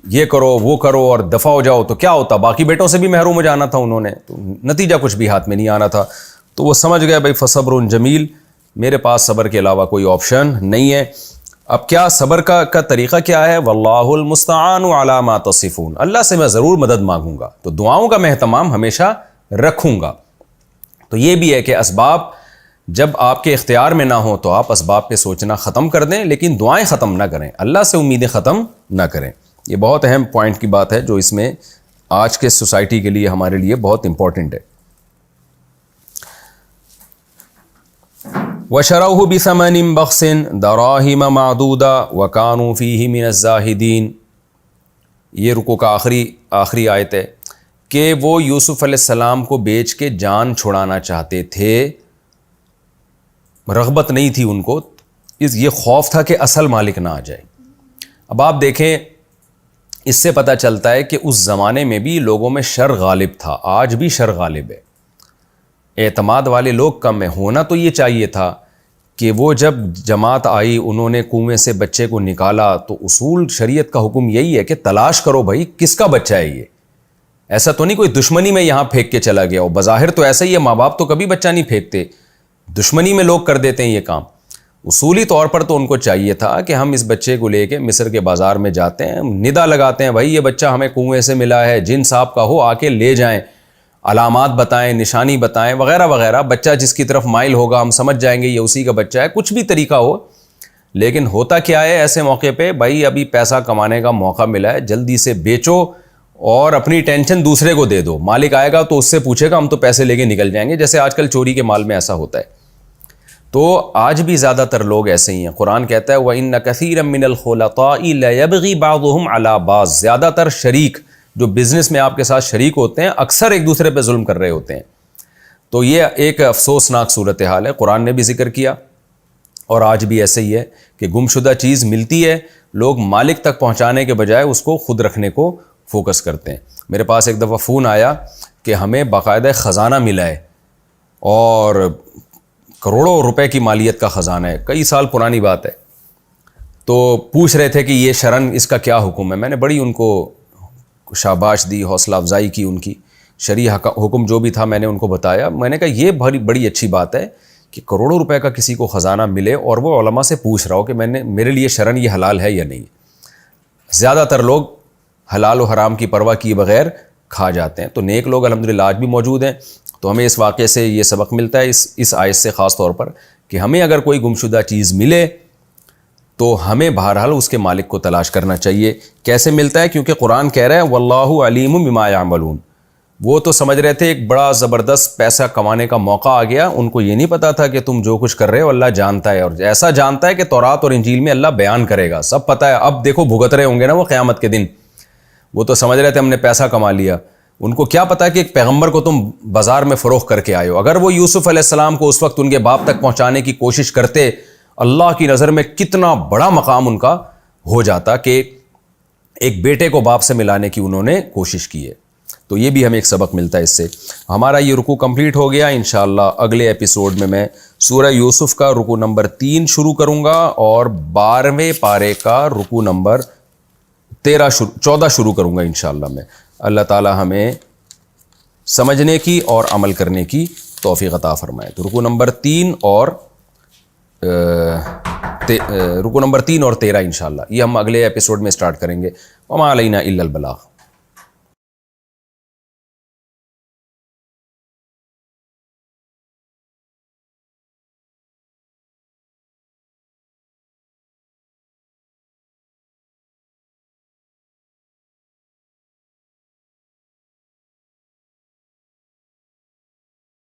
یہ کرو وہ کرو اور دفع ہو جاؤ, تو کیا ہوتا؟ باقی بیٹوں سے بھی محروم ہو جانا تھا انہوں نے, تو نتیجہ کچھ بھی ہاتھ میں نہیں آنا تھا. تو وہ سمجھ گئے بھائی فصبر جمیل, میرے پاس صبر کے علاوہ کوئی آپشن نہیں ہے. اب کیا صبر کا طریقہ کیا ہے؟ واللہ المستعان علی ما تصفون, اللہ سے میں ضرور مدد مانگوں گا, تو دعاؤں کا میں اہتمام ہمیشہ رکھوں گا. تو یہ بھی ہے کہ اسباب جب آپ کے اختیار میں نہ ہوں تو آپ اسباب پہ سوچنا ختم کر دیں, لیکن دعائیں ختم نہ کریں, اللہ سے امیدیں ختم نہ کریں. یہ بہت اہم پوائنٹ کی بات ہے جو اس میں آج کے سوسائٹی کے لیے ہمارے لیے بہت امپورٹنٹ ہے. وشروه بثمن بخس دراهم معدودہ وكانوا فيه من الزاہدین. یہ رکوع کا آخری آیت ہے کہ وہ یوسف علیہ السلام کو بیچ کے جان چھڑانا چاہتے تھے. رغبت نہیں تھی ان کو، یہ خوف تھا کہ اصل مالک نہ آ جائے. اب آپ دیکھیں، اس سے پتہ چلتا ہے کہ اس زمانے میں بھی لوگوں میں شر غالب تھا، آج بھی شر غالب ہے. اعتماد والے لوگ کم ہیں. ہونا تو یہ چاہیے تھا کہ وہ جب جماعت آئی، انہوں نے کنویں سے بچے کو نکالا، تو اصول شریعت کا حکم یہی ہے کہ تلاش کرو بھائی کس کا بچہ ہے یہ. ایسا تو نہیں کوئی دشمنی میں یہاں پھینک کے چلا گیا. اور بظاہر تو ایسا ہی ہے، ماں باپ تو کبھی بچہ نہیں پھینکتے، دشمنی میں لوگ کر دیتے ہیں یہ کام. اصولی طور پر تو ان کو چاہیے تھا کہ ہم اس بچے کو لے کے مصر کے بازار میں جاتے ہیں، ندا لگاتے ہیں بھائی یہ بچہ ہمیں کنویں سے ملا ہے، جن صاحب کا ہو آ کے لے جائیں، علامات بتائیں، نشانی بتائیں وغیرہ وغیرہ. بچہ جس کی طرف مائل ہوگا ہم سمجھ جائیں گے یہ اسی کا بچہ ہے، کچھ بھی طریقہ ہو. لیکن ہوتا کیا ہے ایسے موقع پہ، بھائی ابھی پیسہ کمانے کا موقع ملا ہے، جلدی سے بیچو اور اپنی ٹینشن دوسرے کو دے دو. مالک آئے گا تو اس سے پوچھے گا، ہم تو پیسے لے کے نکل جائیں گے، جیسے آج کل چوری کے مال میں ایسا ہوتا ہے. تو آج بھی زیادہ تر لوگ ایسے ہی ہیں. قرآن کہتا ہے وَإِنَّ كَثِيرًا مِّنَ الْخُلَطَاءِ لَيَبْغِي بَعْضُهُمْ عَلَىٰ بَعْضٍ. زیادہ تر شریک جو بزنس میں آپ کے ساتھ شریک ہوتے ہیں اکثر ایک دوسرے پہ ظلم کر رہے ہوتے ہیں. تو یہ ایک افسوسناک صورتحال ہے، قرآن نے بھی ذکر کیا. اور آج بھی ایسے ہی ہے کہ گمشدہ چیز ملتی ہے، لوگ مالک تک پہنچانے کے بجائے اس کو خود رکھنے کو فوکس کرتے ہیں. میرے پاس ایک دفعہ فون آیا کہ ہمیں باقاعدہ خزانہ ملا ہے اور کروڑوں روپے کی مالیت کا خزانہ ہے، کئی سال پرانی بات ہے. تو پوچھ رہے تھے کہ یہ شرعاً اس کا کیا حکم ہے. میں نے بڑی ان کو شاباش دی، حوصلہ افزائی کی، ان کی شرعی حکم جو بھی تھا میں نے ان کو بتایا. میں نے کہا یہ بڑی اچھی بات ہے کہ کروڑوں روپے کا کسی کو خزانہ ملے اور وہ علماء سے پوچھ رہا ہو کہ میرے لیے شرعاً یہ حلال ہے یا نہیں. زیادہ تر لوگ حلال و حرام کی پرواہ کیے بغیر کھا جاتے ہیں. تو نیک لوگ الحمدللہ آج بھی موجود ہیں. تو ہمیں اس واقعے سے یہ سبق ملتا ہے، اس آیت سے خاص طور پر، کہ ہمیں اگر کوئی گمشدہ چیز ملے تو ہمیں بہرحال اس کے مالک کو تلاش کرنا چاہیے. کیسے ملتا ہے؟ کیونکہ قرآن کہہ رہا ہے واللہ علیم بما یعملون. وہ تو سمجھ رہے تھے ایک بڑا زبردست پیسہ کمانے کا موقع آ گیا، ان کو یہ نہیں پتا تھا کہ تم جو کچھ کر رہے ہو اللہ جانتا ہے، اور ایسا جانتا ہے کہ تورات اور انجیل میں اللہ بیان کرے گا، سب پتہ ہے. اب دیکھو بھگت رہے ہوں گے نا وہ قیامت کے دن. وہ تو سمجھ رہے تھے ہم نے پیسہ کما لیا، ان کو کیا پتا کہ ایک پیغمبر کو تم بازار میں فروخت کر کے آئے ہو. اگر وہ یوسف علیہ السلام کو اس وقت ان کے باپ تک پہنچانے کی کوشش کرتے، اللہ کی نظر میں کتنا بڑا مقام ان کا ہو جاتا کہ ایک بیٹے کو باپ سے ملانے کی انہوں نے کوشش کی ہے. تو یہ بھی ہمیں ایک سبق ملتا ہے اس سے. ہمارا یہ رکوع کمپلیٹ ہو گیا. انشاءاللہ اگلے ایپیسوڈ میں سورہ یوسف کا رکوع نمبر 3 شروع کروں گا اور 12ویں پارے کا رکوع نمبر 14 شروع کروں گا انشاءاللہ میں. اللہ تعالی ہمیں سمجھنے کی اور عمل کرنے کی توفیق عطا فرمائے. تو رکوع نمبر 3 اور 13 انشاءاللہ یہ ہم اگلے ایپیسوڈ میں سٹارٹ کریں گے. وما علینا الا البلاغ.